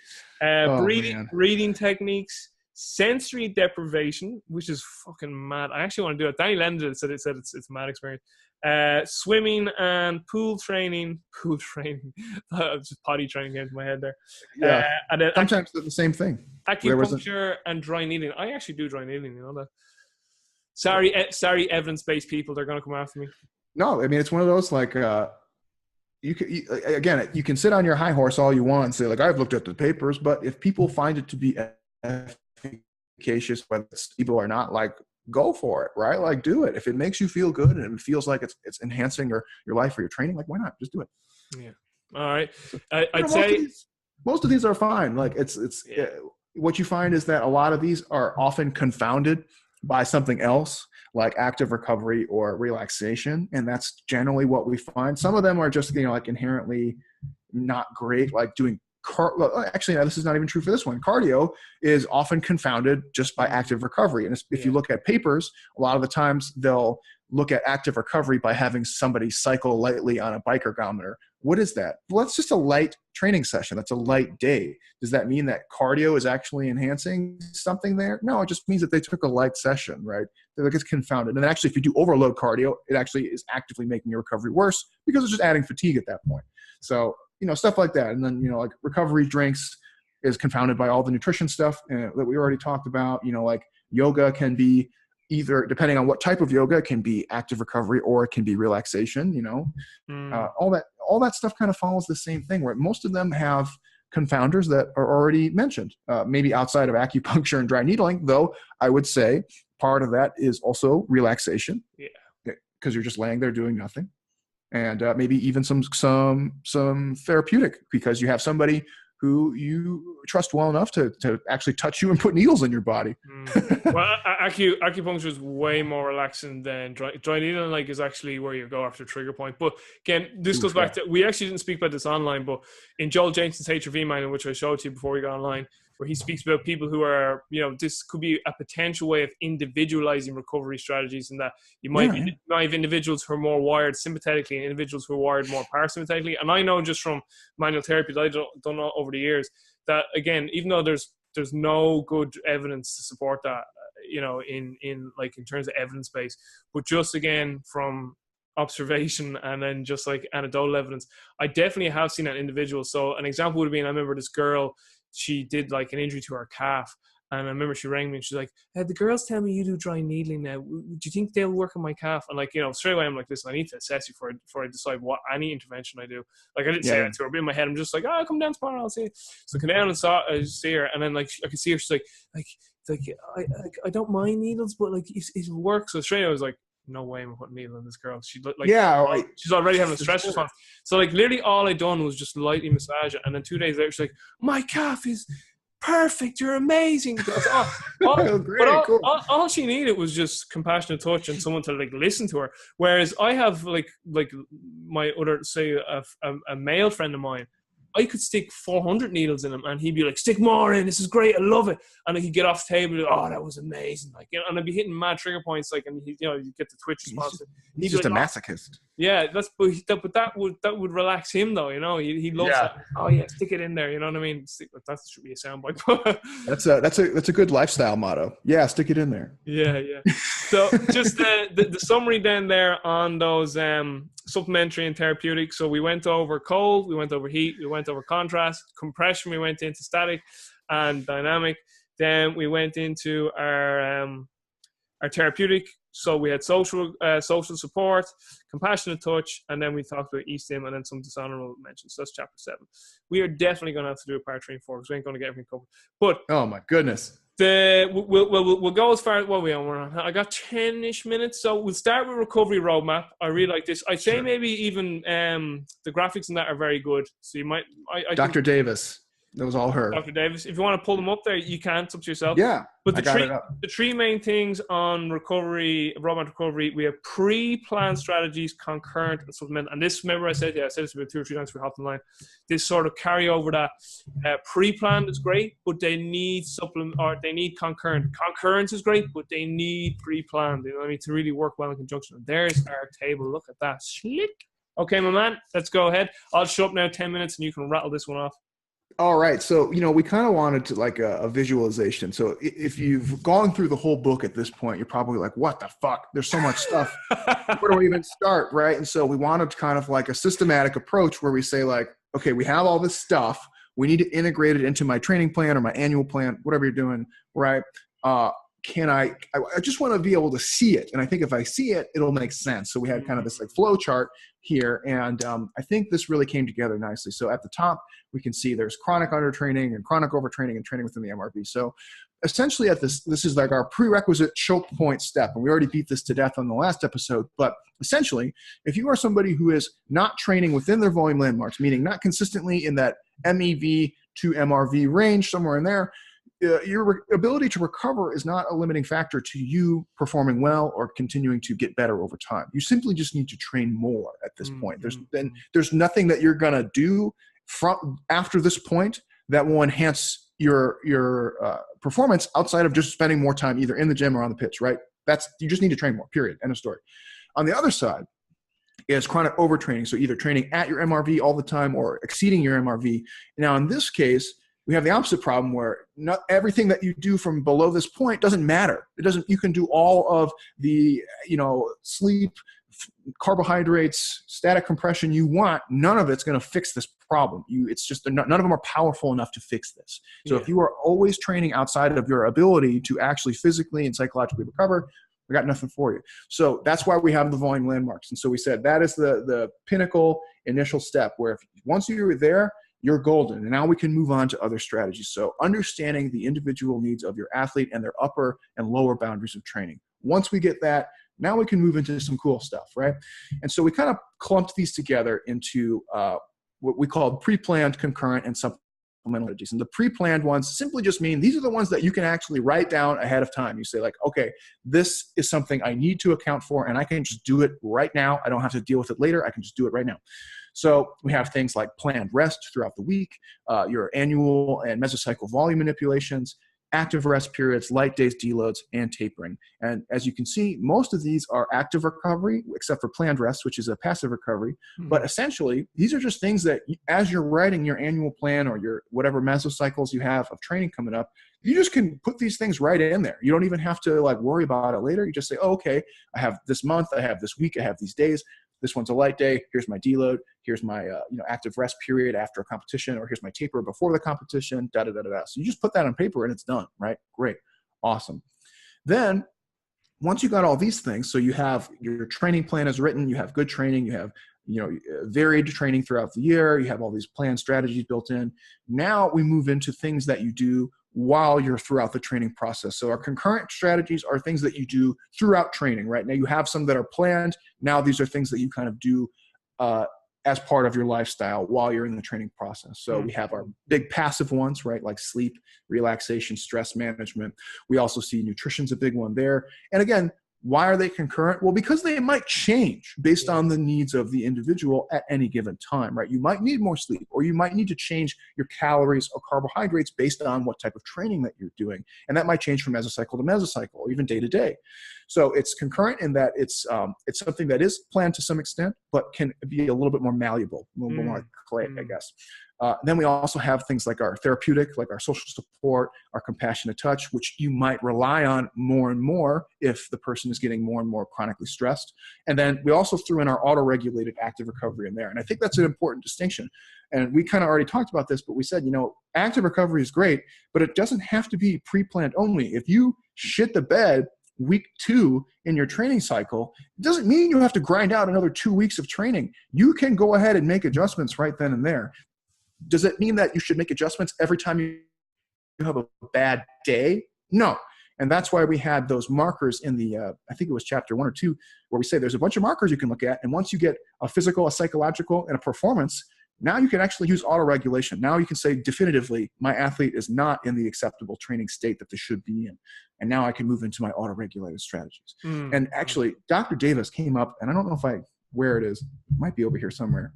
Breathing techniques, sensory deprivation, which is fucking mad. I actually want to do it. Danny Lennon did it, said it's a mad experience. Swimming and pool training. Just potty training came to my head there. Yeah. And then Sometimes they're the same thing. acupuncture and dry needling. I actually do dry needling, you know that. Sorry, evidence-based people, they're going to come after me. No, I mean, it's one of those, like, you can sit on your high horse all you want and say, like, I've looked at the papers, but if people find it to be efficacious, whether it's people or not, like, go for it, right? Like, do it. If it makes you feel good and it feels like it's enhancing your life or your training, like, why not? Just do it. Yeah. All right. I'd say most of these are fine. Like, what you find is that a lot of these are often confounded by something else, like active recovery or relaxation. And that's generally what we find. Some of them are just, like, inherently not great, like doing actually, no, this is not even true for this one. Cardio is often confounded just by active recovery. And if you look at papers, a lot of the times they'll look at active recovery by having somebody cycle lightly on a bike ergometer. What is that? Well, that's just a light training session. That's a light day. Does that mean that cardio is actually enhancing something there? No, it just means that they took a light session, right? That gets confounded. And then actually, if you do overload cardio, it actually is actively making your recovery worse because it's just adding fatigue at that point. So, stuff like that. And then, like recovery drinks is confounded by all the nutrition stuff that we already talked about. Like yoga can be either, depending on what type of yoga, it can be active recovery or it can be relaxation, all that stuff kind of follows the same thing, where most of them have confounders that are already mentioned, maybe outside of acupuncture and dry needling, though I would say part of that is also relaxation. Yeah. Because you're just laying there doing nothing. And maybe even some therapeutic, because you have somebody who you trust well enough to actually touch you and put needles in your body. Well, acupuncture is way more relaxing than dry needling. Like, is actually where you go after trigger point. But again, this goes back to, we actually didn't speak about this online, but in Joel Jameson's HRV manual, which I showed to you before we got online, where he speaks about people who are, this could be a potential way of individualizing recovery strategies, and that you might have individuals who are more wired sympathetically and individuals who are wired more parasympathetically. And I know just from manual therapy that I've done over the years that, again, even though there's no good evidence to support that, in terms of evidence base, but just again from observation and then just like anecdotal evidence, I definitely have seen that individual. So an example would have been, I remember this girl, she did like an injury to her calf, and I remember she rang me and she's like, the girls tell me you do dry needling now. Do you think they'll work on my calf? And like, straight away I'm like, listen, I need to assess you before I decide what any intervention I do. Like, I didn't say that to her, but in my head I'm just like, I'll come down tomorrow, I'll see you. So I come down and see her, and then like I could see her, she's like I don't mind needles, but like it works. So straight away I was like, no way I'm putting needle in this girl. She she's already having a stress response. So like literally all I done was just lightly massage it, and then 2 days later she's like, my calf is perfect, you're amazing. All she needed was just compassionate touch and someone to like listen to her. Whereas I have like my other, say a male friend of mine, I could stick 400 needles in him and he'd be like, stick more in, this is great, I love it. And he'd get off the table, that was amazing. Like, and I'd be hitting mad trigger points, like, and you get the twitch response. He's just a masochist. Yeah, but that would relax him though, he loves that. Oh yeah, stick it in there, you know what I mean? That should be a soundbite. That's a good lifestyle motto. Yeah, stick it in there. Yeah. So just the summary then there on those supplementary and therapeutic. So we went over cold, we went over heat, we went over contrast, compression, we went into static and dynamic. Then we went into our therapeutic. So we had social support, compassionate touch, and then we talked about e-stim and then some dishonorable mentions. So that's chapter 7. We are definitely going to have to do a part 3 and 4 because we ain't going to get everything covered. But oh my goodness. We'll go as far as what we're on. I got 10-ish minutes, so we'll start with recovery roadmap. I really like this. I'd say maybe even the graphics in that are very good. So you might. Dr. Davis. That was all her. Dr. Davis. If you want to pull them up there, you can. It's up to yourself. Yeah. But the three main things on recovery, roadmap recovery, we have pre-planned strategies, concurrent, and supplemental. And this, remember I said this about 2 or 3 times for Hoffmann line. This sort of carry over that pre-planned is great, but they need they need concurrent. Concurrent is great, but they need pre-planned. You know what I mean? To really work well in conjunction. And there's our table. Look at that. Slick. Okay, my man, let's go ahead. I'll show up now 10 minutes and you can rattle this one off. All right. So, we kind of wanted to like a visualization. So if you've gone through the whole book at this point, you're probably like, what the fuck? There's so much stuff. Where do we even start? Right. And so we wanted kind of like a systematic approach where we say like, okay, we have all this stuff. We need to integrate it into my training plan or my annual plan, whatever you're doing. Right. I just want to be able to see it. And I think if I see it, it'll make sense. So we had kind of this like flow chart here. And I think this really came together nicely. So at the top, we can see there's chronic undertraining and chronic overtraining and training within the MRV. So essentially this is like our prerequisite choke point step. And we already beat this to death on the last episode. But essentially, if you are somebody who is not training within their volume landmarks, meaning not consistently in that MEV to MRV range, somewhere in there, your ability to recover is not a limiting factor to you performing well or continuing to get better over time. You simply just need to train more at this point. There's nothing that you're going to do after this point that will enhance your performance outside of just spending more time either in the gym or on the pitch, right? You just need to train more, period. End of story. On the other side is chronic overtraining. So either training at your MRV all the time or exceeding your MRV. Now, in this case, we have the opposite problem where not everything that you do from below this point doesn't matter. You can do all of the, sleep, carbohydrates, static compression you want. None of it's going to fix this problem. It's just none of them are powerful enough to fix this. So if you are always training outside of your ability to actually physically and psychologically recover, we got nothing for you. So that's why we have the volume landmarks. And so we said that is the pinnacle initial step where once you're there, you're golden. And now we can move on to other strategies. So understanding the individual needs of your athlete and their upper and lower boundaries of training. Once we get that, now we can move into some cool stuff, right? And so we kind of clumped these together into what we call pre-planned, concurrent, and supplemental strategies. And the pre-planned ones simply just mean these are the ones that you can actually write down ahead of time. You say like, okay, this is something I need to account for, and I can just do it right now. I don't have to deal with it later. I can just do it right now. So we have things like planned rest throughout the week, your annual and mesocycle volume manipulations, active rest periods, light days, deloads, and tapering. And as you can see, most of these are active recovery, except for planned rest, which is a passive recovery. Mm-hmm. But essentially, these are just things that as you're writing your annual plan or your whatever mesocycles you have of training coming up, you just can put these things right in there. You don't even have to like worry about it later. You just say, oh, okay, I have this month, I have this week, I have these days. This one's a light day. Here's my deload. Here's my active rest period after a competition, or here's my taper before the competition. Da da da da. So you just put that on paper and it's done, right? Great, awesome. Then once you got all these things, so you have your training plan is written. You have good training. You have varied training throughout the year. You have all these planned strategies built in. Now we move into things that you do while you're throughout the training process. So our concurrent strategies are things that you do throughout training, right? Now you have some that are planned. Now these are things that you kind of do as part of your lifestyle while you're in the training process. So we have our big passive ones, right? Like sleep, relaxation, stress management. We also see nutrition's a big one there. And again, why are they concurrent? Well, because they might change based on the needs of the individual at any given time, right? You might need more sleep, or you might need to change your calories or carbohydrates based on what type of training that you're doing. And that might change from mesocycle to mesocycle, or even day to day. So it's concurrent in that it's something that is planned to some extent, but can be a little bit more malleable, a little bit more clay, I guess. Then we also have things like our therapeutic, like our social support, our compassionate touch, which you might rely on more and more if the person is getting more and more chronically stressed. And then we also threw in our auto-regulated active recovery in there. And I think that's an important distinction. And we kind of already talked about this, but we said, active recovery is great, but it doesn't have to be pre-planned only. If you shit the bed week 2 in your training cycle, it doesn't mean you have to grind out another 2 weeks of training. You can go ahead and make adjustments right then and there. Does it mean that you should make adjustments every time you have a bad day? No. And that's why we had those markers in the, I think it was chapter 1 or 2, where we say there's a bunch of markers you can look at. And once you get a physical, a psychological, and a performance, now you can actually use auto-regulation. Now you can say definitively, my athlete is not in the acceptable training state that they should be in. And now I can move into my auto-regulated strategies. And actually, Dr. Davis came up, and I don't know where it is. It might be over here somewhere.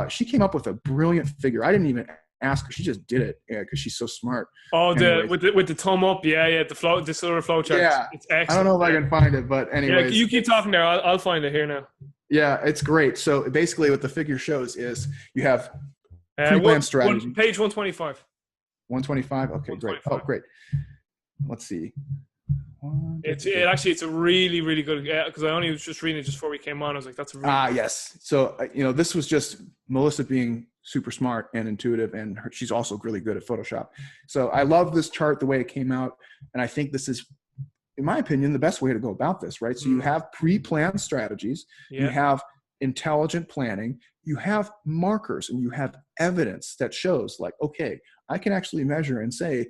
She came up with a brilliant figure. I didn't even ask her; she just did it because she's so smart. Oh, with the thumb up, the sort of flow chart. Yeah, it's excellent. I don't know if I can find it, but anyways, you keep talking there. I'll find it here now. Yeah, it's great. So basically, what the figure shows is you have Pre-planned strategy. Page 125. 125. Okay, great. Oh, great. Let's see. It's a really, really good, because I only was just reading it just before we came on. I was like, that's a really yes. So, this was just Melissa being super smart and intuitive, and she's also really good at Photoshop. So I love this chart, the way it came out. And I think this is, in my opinion, the best way to go about this, right? So you have pre-planned strategies, you have intelligent planning, you have markers, and you have evidence that shows like, okay, I can actually measure and say,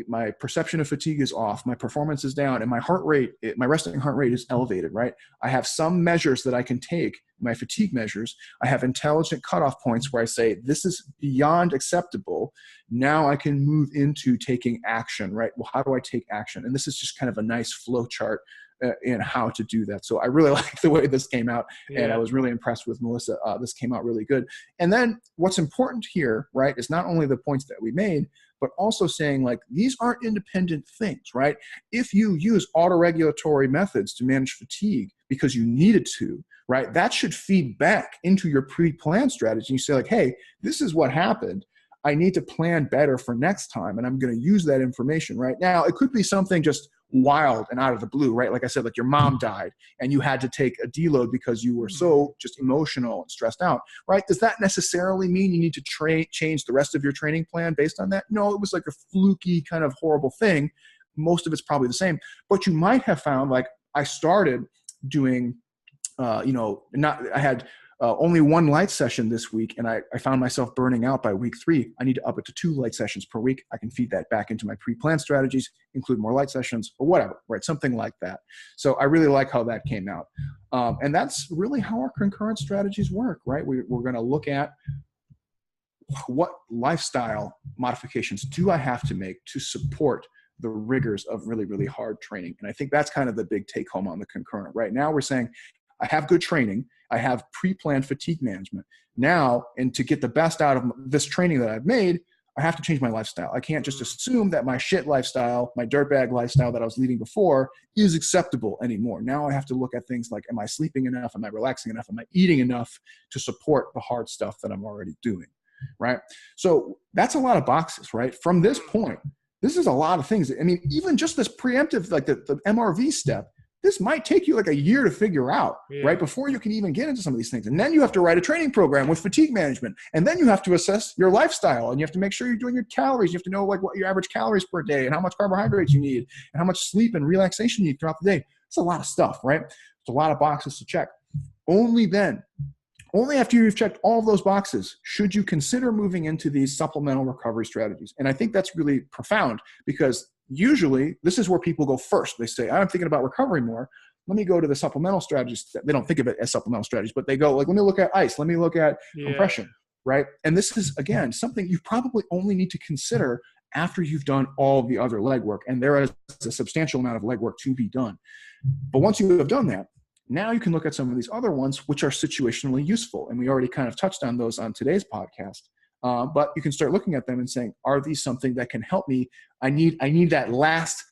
my perception of fatigue is off, my performance is down, and my heart rate, my resting heart rate is elevated, right? I have some measures that I can take, my fatigue measures. I have intelligent cutoff points where I say, this is beyond acceptable. Now I can move into taking action, right? Well, how do I take action? And this is just kind of a nice flow chart in how to do that. So I really like the way this came out, and I was really impressed with Melissa. This came out really good. And then what's important here, right, is not only the points that we made, but also saying like, these aren't independent things, right? If you use autoregulatory methods to manage fatigue because you needed to, right, that should feed back into your pre-planned strategy. You say like, hey, this is what happened. I need to plan better for next time, and I'm going to use that information right now. It could be something just wild and out of the blue, right? Like I said, like your mom died and you had to take a deload because you were so just emotional and stressed out, right? Does that necessarily mean you need to change the rest of your training plan based on that? No, it was like a fluky kind of horrible thing. Most of it's probably the same, but you might have found like I started doing, I had only one light session this week, and I found myself burning out by week 3. I need to up it to 2 light sessions per week. I can feed that back into my pre-planned strategies, include more light sessions or whatever, right? Something like that. So I really like how that came out. And that's really how our concurrent strategies work, right? We're going to look at what lifestyle modifications do I have to make to support the rigors of really, really hard training. And I think that's kind of the big take home on the concurrent. Right now we're saying, I have good training. I have pre-planned fatigue management. Now, and to get the best out of this training that I've made, I have to change my lifestyle. I can't just assume that my shit lifestyle, my dirtbag lifestyle that I was leading before is acceptable anymore. Now I have to look at things like, am I sleeping enough? Am I relaxing enough? Am I eating enough to support the hard stuff that I'm already doing, right? So that's a lot of boxes, right? From this point, this is a lot of things. I mean, even just this preemptive, like the MRV step, this might take you like a year to figure out, right? Before you can even get into some of these things. And then you have to write a training program with fatigue management. And then you have to assess your lifestyle, and you have to make sure you're doing your calories. You have to know like what your average calories per day and how much carbohydrates you need and how much sleep and relaxation you need throughout the day. It's a lot of stuff, right? It's a lot of boxes to check. Only after you've checked all of those boxes, should you consider moving into these supplemental recovery strategies. And I think that's really profound, because usually this is where people go first. They say, I'm thinking about recovery more. Let me go to the supplemental strategies. They don't think of it as supplemental strategies, but they go like, let me look at ice. Let me look at compression, right? And this is, again, something you probably only need to consider after you've done all the other legwork. And there is a substantial amount of legwork to be done. But once you have done that, now you can look at some of these other ones, which are situationally useful. And we already kind of touched on those on today's podcast. But you can start looking at them and saying, are these something that can help me? I need that last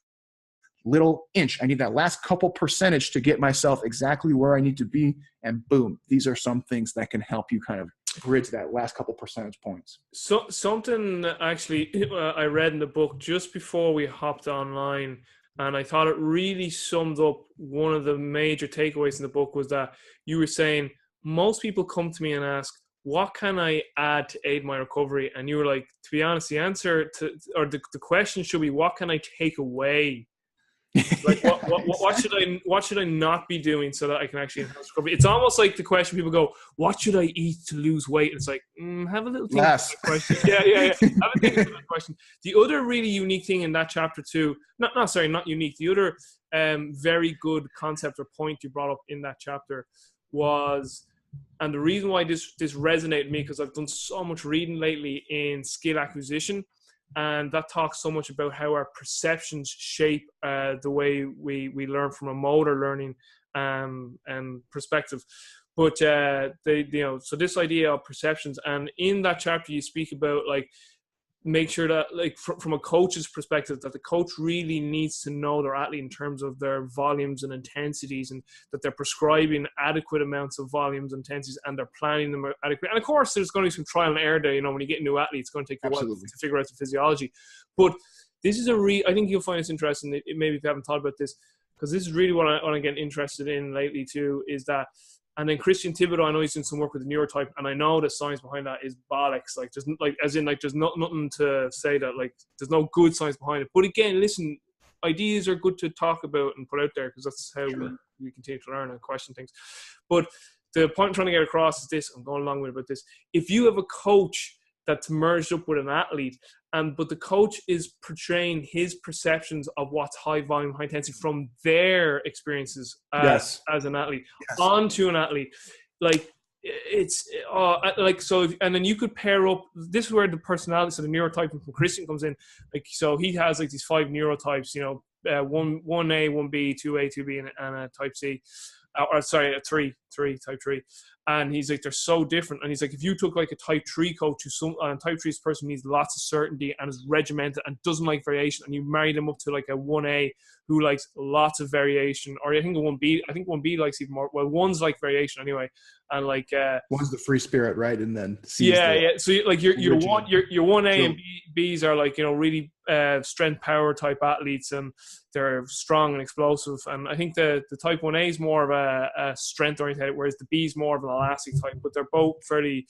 little inch. I need that last couple percentage to get myself exactly where I need to be. And boom, these are some things that can help you kind of bridge that last couple percentage points. So something actually I read in the book just before we hopped online, and I thought it really summed up one of the major takeaways in the book, was that you were saying most people come to me and ask, what can I add to aid my recovery? And you were like, to be honest, the answer to, or the question should be, what can I take away? Like, what should I not be doing so that I can actually enhance recovery? It's almost like the question people go, what should I eat to lose weight? And it's like, have a little think about that question. Yeah. Have a think about that question. The other really unique thing in that chapter too, not unique. The other very good concept or point you brought up in that chapter was, and the reason why this resonated with me, because I've done so much reading lately in skill acquisition, and that talks so much about how our perceptions shape the way we learn from a motor learning and perspective. But so this idea of perceptions, and in that chapter you speak about like make sure that, like, from a coach's perspective, that the coach really needs to know their athlete in terms of their volumes and intensities, and that they're prescribing adequate amounts of volumes and intensities, and they're planning them adequately. And of course, there's going to be some trial and error there. You know, when you get a new athlete, it's going to take you a while to figure out the physiology. But this is I think you'll find this interesting. Maybe if you haven't thought about this, because this is really what I'm getting interested in lately too, is that. And then Christian Thibodeau, I know he's doing some work with the neurotype, and I know the science behind that is bollocks. Like, there's nothing to say that, like, there's no good science behind it. But again, listen, ideas are good to talk about and put out there, because that's how we continue to learn and question things. But the point I'm trying to get across is this. I'm going along with about this. If you have a coach that's merged up with an athlete, but the coach is portraying his perceptions of what's high volume, high intensity from their experiences as an athlete onto an athlete, like it's like, so. And then you could pair up. This is where the personality, so the neurotyping from Christian comes in. Like, so he has like these 5 neurotypes. You know, 1A, 1B, 2A, 2B, and a type C. Or sorry, a type 3. And he's like, they're so different. And he's like, if you took like a type 3 coach type 3 person needs lots of certainty and is regimented and doesn't like variation, and you marry them up to like a 1A who likes lots of variation, or I think 1B likes even more. Well, 1's like variation anyway. And like 1's the free spirit, right? And then so like your 1A and B's are like, you know, really strength power type athletes, and they're strong and explosive. And I think the type 1A is more of a strength oriented, whereas the B is more of an elastic type. But they're both fairly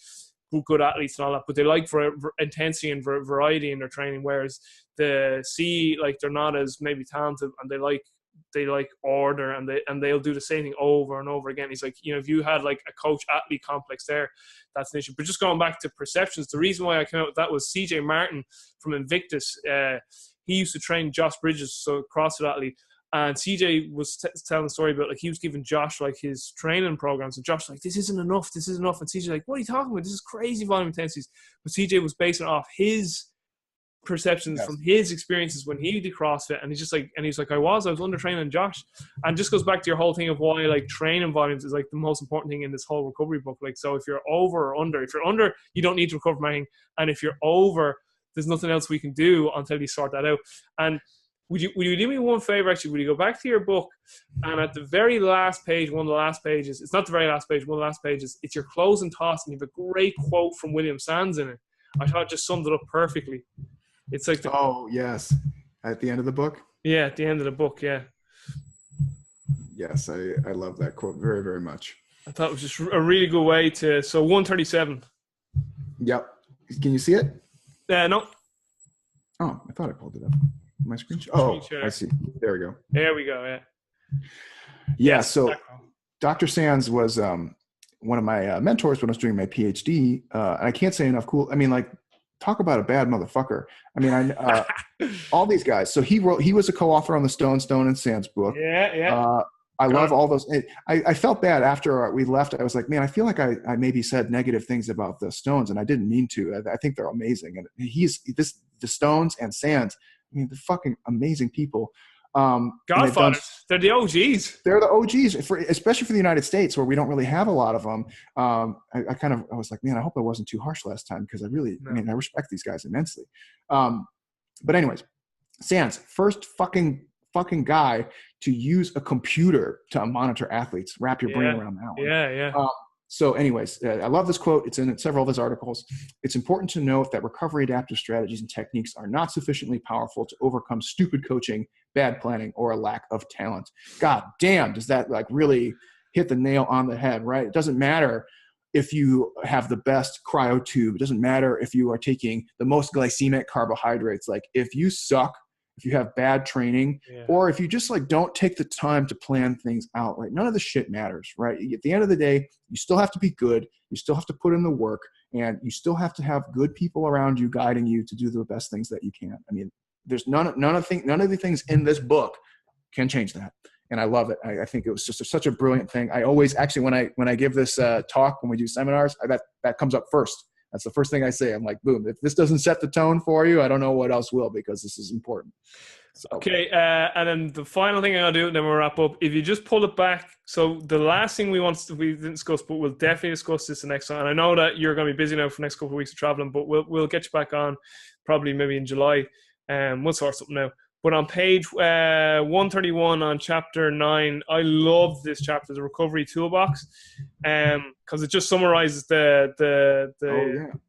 good athletes and all that, but they like for intensity and variety in their training, whereas the C, like, they're not as maybe talented, and they like order, and they'll do the same thing over and over again. He's like, you know, if you had like a coach athlete complex there, that's an issue. But just going back to perceptions, the reason why I came out with that was CJ Martin from Invictus. He used to train Josh Bridges, so a CrossFit athlete. And CJ was telling a story about, like, he was giving Josh like his training programs, and Josh was like, this isn't enough. And CJ like, what are you talking about? This is crazy volume intensities. But CJ was basing it off his perceptions from his experiences when he did CrossFit, and he's like, I was under training Josh. And just goes back to your whole thing of why, like, training volumes is like the most important thing in this whole recovery book. Like, so if you're over or under, if you're under, you don't need to recover from anything, and if you're over, there's nothing else we can do until you sort that out. And would you do me one favor, actually? Would you go back to your book, and at the very last page, one of the last pages, it's not the very last page, one of the last pages, it's your closing thoughts, and you have a great quote from William Sands in it. I thought it just summed it up perfectly. It's like at the end of the book? Yeah, at the end of the book, yeah. Yes, I love that quote very, very much. I thought it was just a really good way to, so 137. Yep. Can you see it? No. Oh, I thought I pulled it up. My screen share. Oh, I see. There we go. There we go, yeah. Yeah, so Dr. Sands was one of my mentors when I was doing my PhD. And I can't say enough cool. I mean, like, talk about a bad motherfucker. I mean, all these guys. So he was a co-author on the Stone and Sands book. Yeah. I love all those. I felt bad after we left. I was like, man, I feel like I maybe said negative things about the Stones, and I didn't mean to. I think they're amazing. And the Stones and Sands, I mean, they're fucking amazing people. Godfathers. They're the OGs. They're the OGs, especially for the United States, where we don't really have a lot of them. I was like, man, I hope I wasn't too harsh last time, because I respect these guys immensely. But anyways, Sands, first fucking guy to use a computer to monitor athletes. Wrap your brain around that one. Yeah. So anyways, I love this quote. It's in several of his articles. It's important to note that recovery adaptive strategies and techniques are not sufficiently powerful to overcome stupid coaching, bad planning, or a lack of talent. God damn, does that like really hit the nail on the head, right? It doesn't matter if you have the best cryo tube. It doesn't matter if you are taking the most glycemic carbohydrates. Like, if you suck, if you have bad training, or if you just like don't take the time to plan things out, right? None of the shit matters, right? At the end of the day, you still have to be good. You still have to put in the work, and you still have to have good people around you guiding you to do the best things that you can. I mean, there's none of the things in this book can change that. And I love it. I think it was just such a brilliant thing. I always actually, when I give this talk, when we do seminars, that comes up first. That's the first thing I say. I'm like, boom, if this doesn't set the tone for you, I don't know what else will, because this is important. So. Okay, and then the final thing I'll do, and then we'll wrap up. If you just pull it back, so the last thing we didn't discuss, but we'll definitely discuss this the next time. And I know that you're going to be busy now for the next couple of weeks of traveling, but we'll get you back on. probably maybe in July. We'll sort something out. But on page 131 on chapter 9, I love this chapter, the recovery toolbox, because it just summarizes the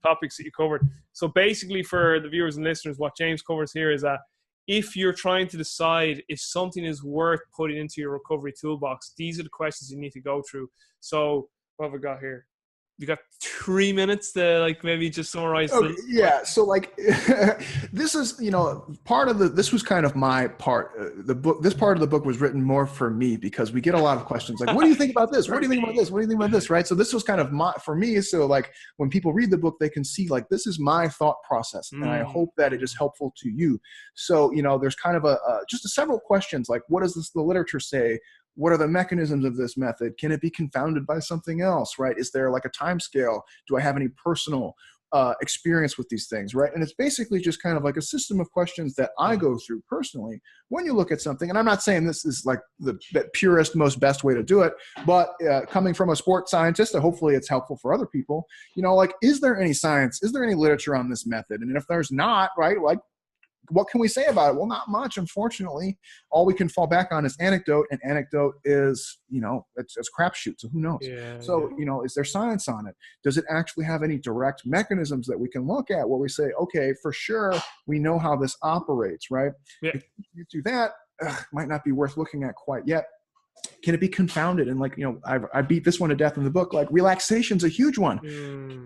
topics that you covered. So basically, for the viewers and listeners, what James covers here is that if you're trying to decide if something is worth putting into your recovery toolbox, these are the questions you need to go through. So what have we got here? You got 3 minutes to like maybe just summarize. Okay, yeah. So like this is, part of this was kind of my part. The book, this part of the book was written more for me because we get a lot of questions like, what do you think about this? What do you think about this? What do you think about this? Right. So this was kind of for me. So like when people read the book, they can see like, this is my thought process. And I hope that it is helpful to you. So, there's kind of just several questions like, what does the literature say? What are the mechanisms of this method? Can it be confounded by something else, right? Is there like a time scale? Do I have any personal experience with these things, right? And it's basically just kind of like a system of questions that I go through personally when you look at something. And I'm not saying this is like the purest, most best way to do it, but coming from a sports scientist, hopefully it's helpful for other people, like, is there any science? Is there any literature on this method? And if there's not, right, like, what can we say about it? Well, not much, unfortunately. All we can fall back on is anecdote, and anecdote is, it's crapshoot. So who knows? Is there science on it? Does it actually have any direct mechanisms that we can look at where we say, okay, for sure, we know how this operates, right? Yeah. If you do that, might not be worth looking at quite yet. Can it be confounded? And like, I beat this one to death in the book. Like, relaxation's a huge one.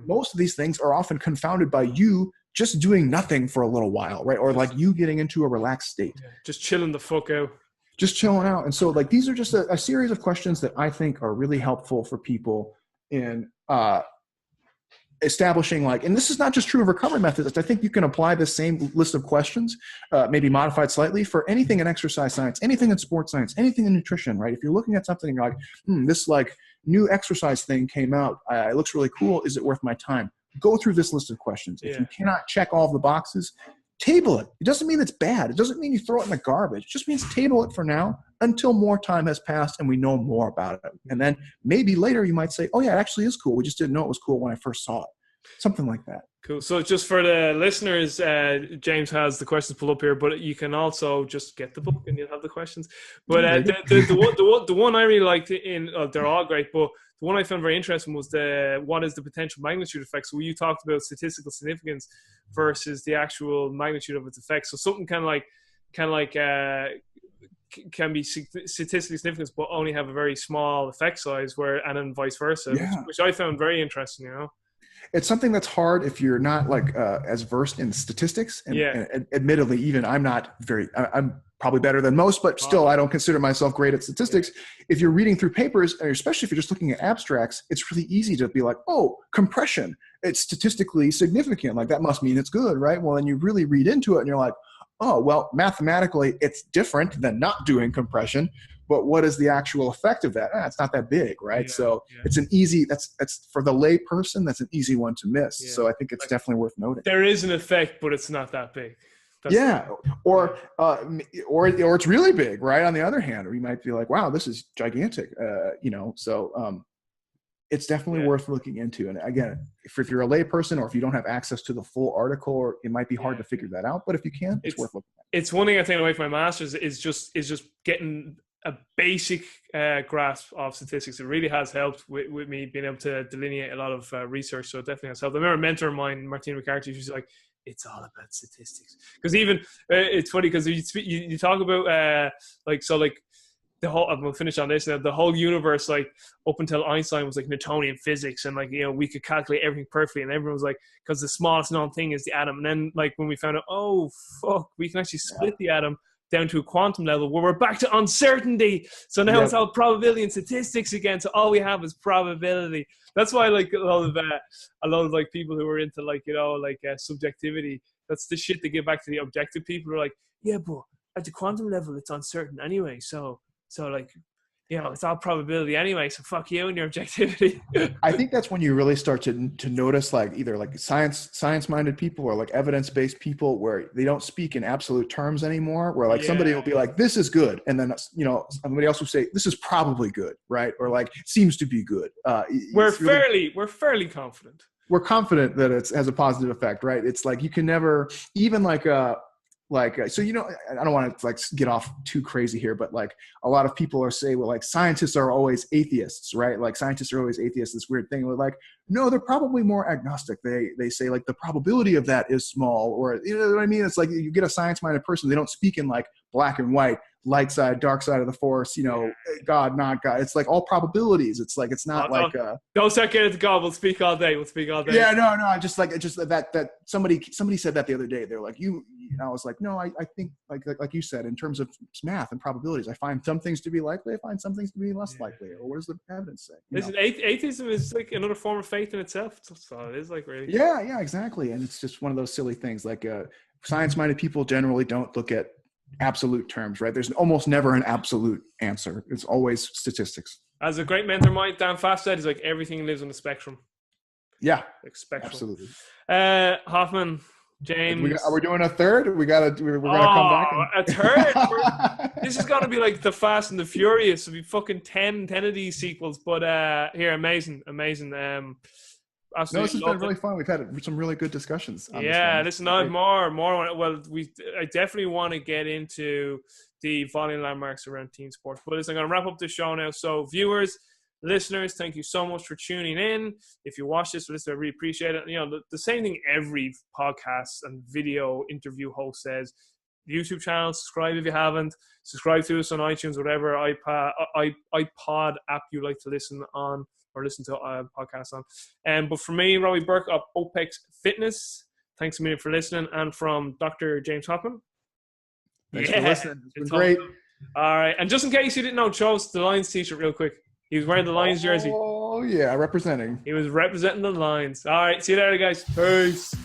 Most of these things are often confounded by you just doing nothing for a little while, right? Or like you getting into a relaxed state. Yeah, just chilling the fuck out. Just chilling out. And so like, these are just a series of questions that I think are really helpful for people in establishing like, and this is not just true of recovery methods. I think you can apply the same list of questions, maybe modified slightly for anything in exercise science, anything in sports science, anything in nutrition, right? If you're looking at something and you're like, this like new exercise thing came out. It looks really cool. Is it worth my time? Go through this list of questions. If you cannot check all of the boxes, table it. It doesn't mean it's bad. It doesn't mean you throw it in the garbage. It just means table it for now until more time has passed and we know more about it. And then maybe later you might say, oh yeah, it actually is cool. We just didn't know it was cool when I first saw it. Something like that. Cool. So just for the listeners, James has the questions pulled up here, but you can also just get the book and you'll have the questions. But the one I really liked they're all great, but the one I found very interesting was what is the potential magnitude effect. So you talked about statistical significance versus the actual magnitude of its effects. So something kind of like can be statistically significant, but only have a very small effect size, and then vice versa, which I found very interesting. It's something that's hard if you're not like as versed in statistics. And admittedly, even I'm probably better than most, but still I don't consider myself great at statistics. If you're reading through papers, and especially if you're just looking at abstracts, it's really easy to be like, oh, compression, it's statistically significant. Like that must mean it's good, right? Well, then you really read into it and you're like, oh, well, mathematically it's different than not doing compression. But what is the actual effect of that? It's not that big, right? It's an easy, that's for the lay person, that's an easy one to miss. Yeah. So I think it's definitely worth noting. There is an effect, but it's not that big. Or it's really big, right? On the other hand, or you might be like, wow, this is gigantic, it's definitely worth looking into. And again, if you're a lay person or if you don't have access to the full article, it might be hard to figure that out. But if you can, it's worth looking at. It's one thing I take away from my master's is just getting a basic grasp of statistics. It really has helped with me being able to delineate a lot of research. So it definitely has helped. I remember a mentor of mine, Martina McCarthy, she's like, it's all about statistics. Because even it's funny because you talk about the whole, I'm going to finish on this now, the whole universe, like up until Einstein was like Newtonian physics and like, we could calculate everything perfectly. And everyone was like, because the smallest known thing is the atom. And then like when we found out, oh, fuck, we can actually split the atom down to a quantum level where we're back to uncertainty. So now it's all probability and statistics again. So all we have is probability. That's why like a lot of like people who are into like, subjectivity, that's the shit they give back to the objective people who are like, yeah, but at the quantum level, it's uncertain anyway. So like, it's all probability anyway. So fuck you and your objectivity. I think that's when you really start to notice like either like science-minded people or like evidence-based people where they don't speak in absolute terms anymore, where like somebody will be like, this is good. And then, somebody else will say, this is probably good. Right. Or like, seems to be good. We're fairly confident. we're confident that it has a positive effect, right? It's like you can never, even so, you know, I don't want to like get off too crazy here, but like a lot of people are saying, well, like scientists are always atheists, right? Like scientists are always atheists, this weird thing. We're like, no, they're probably more agnostic. They say like the probability of that is small, or you know what I mean? It's like you get a science-minded person, they don't speak in like black and white, light side, dark side of the force, you know, God, not God. It's like all probabilities. It's like, it's not don't start getting into God. We'll speak all day. Yeah, no, I just that somebody said that the other day. They're like, I was like, no, I think like you said, in terms of math and probabilities, I find some things to be likely, I find some things to be less likely. Or what does the evidence say? Listen, atheism is like another form of faith in itself. So it is like really. Yeah, exactly. And it's just one of those silly things. Like science-minded people generally don't look at absolute terms, right? There's almost never an absolute answer. It's always statistics. As a great mentor of mine, Dan Fast said, is like everything lives on the spectrum. Yeah, like spectrum. Absolutely. Hoffman, James. Are we doing a third? We're gonna come back. A third? This is gonna be like the Fast and the Furious. It'll be fucking 10 of these sequels. But here, amazing. No, this has been really fun. We've had some really good discussions. Listen, I have more. Well, I definitely want to get into the volume landmarks around team sports. But listen, I'm going to wrap up the show now. So, viewers, listeners, thank you so much for tuning in. If you watch this, listen, I really appreciate it. You know, the same thing every podcast and video interview host says. YouTube channel, subscribe if you haven't. Subscribe to us on iTunes, whatever iPod app you like to listen on. Or listen to a podcast on. But for me, Robbie Burke of OPEX Fitness, thanks a million for listening. And from Dr. James Hoffmann. Thanks for listening. It's been great. All right. And just in case you didn't know, chose the Lions t-shirt real quick. He was wearing the Lions jersey. Oh, yeah, representing. He was representing the Lions. All right. See you later, guys. Peace.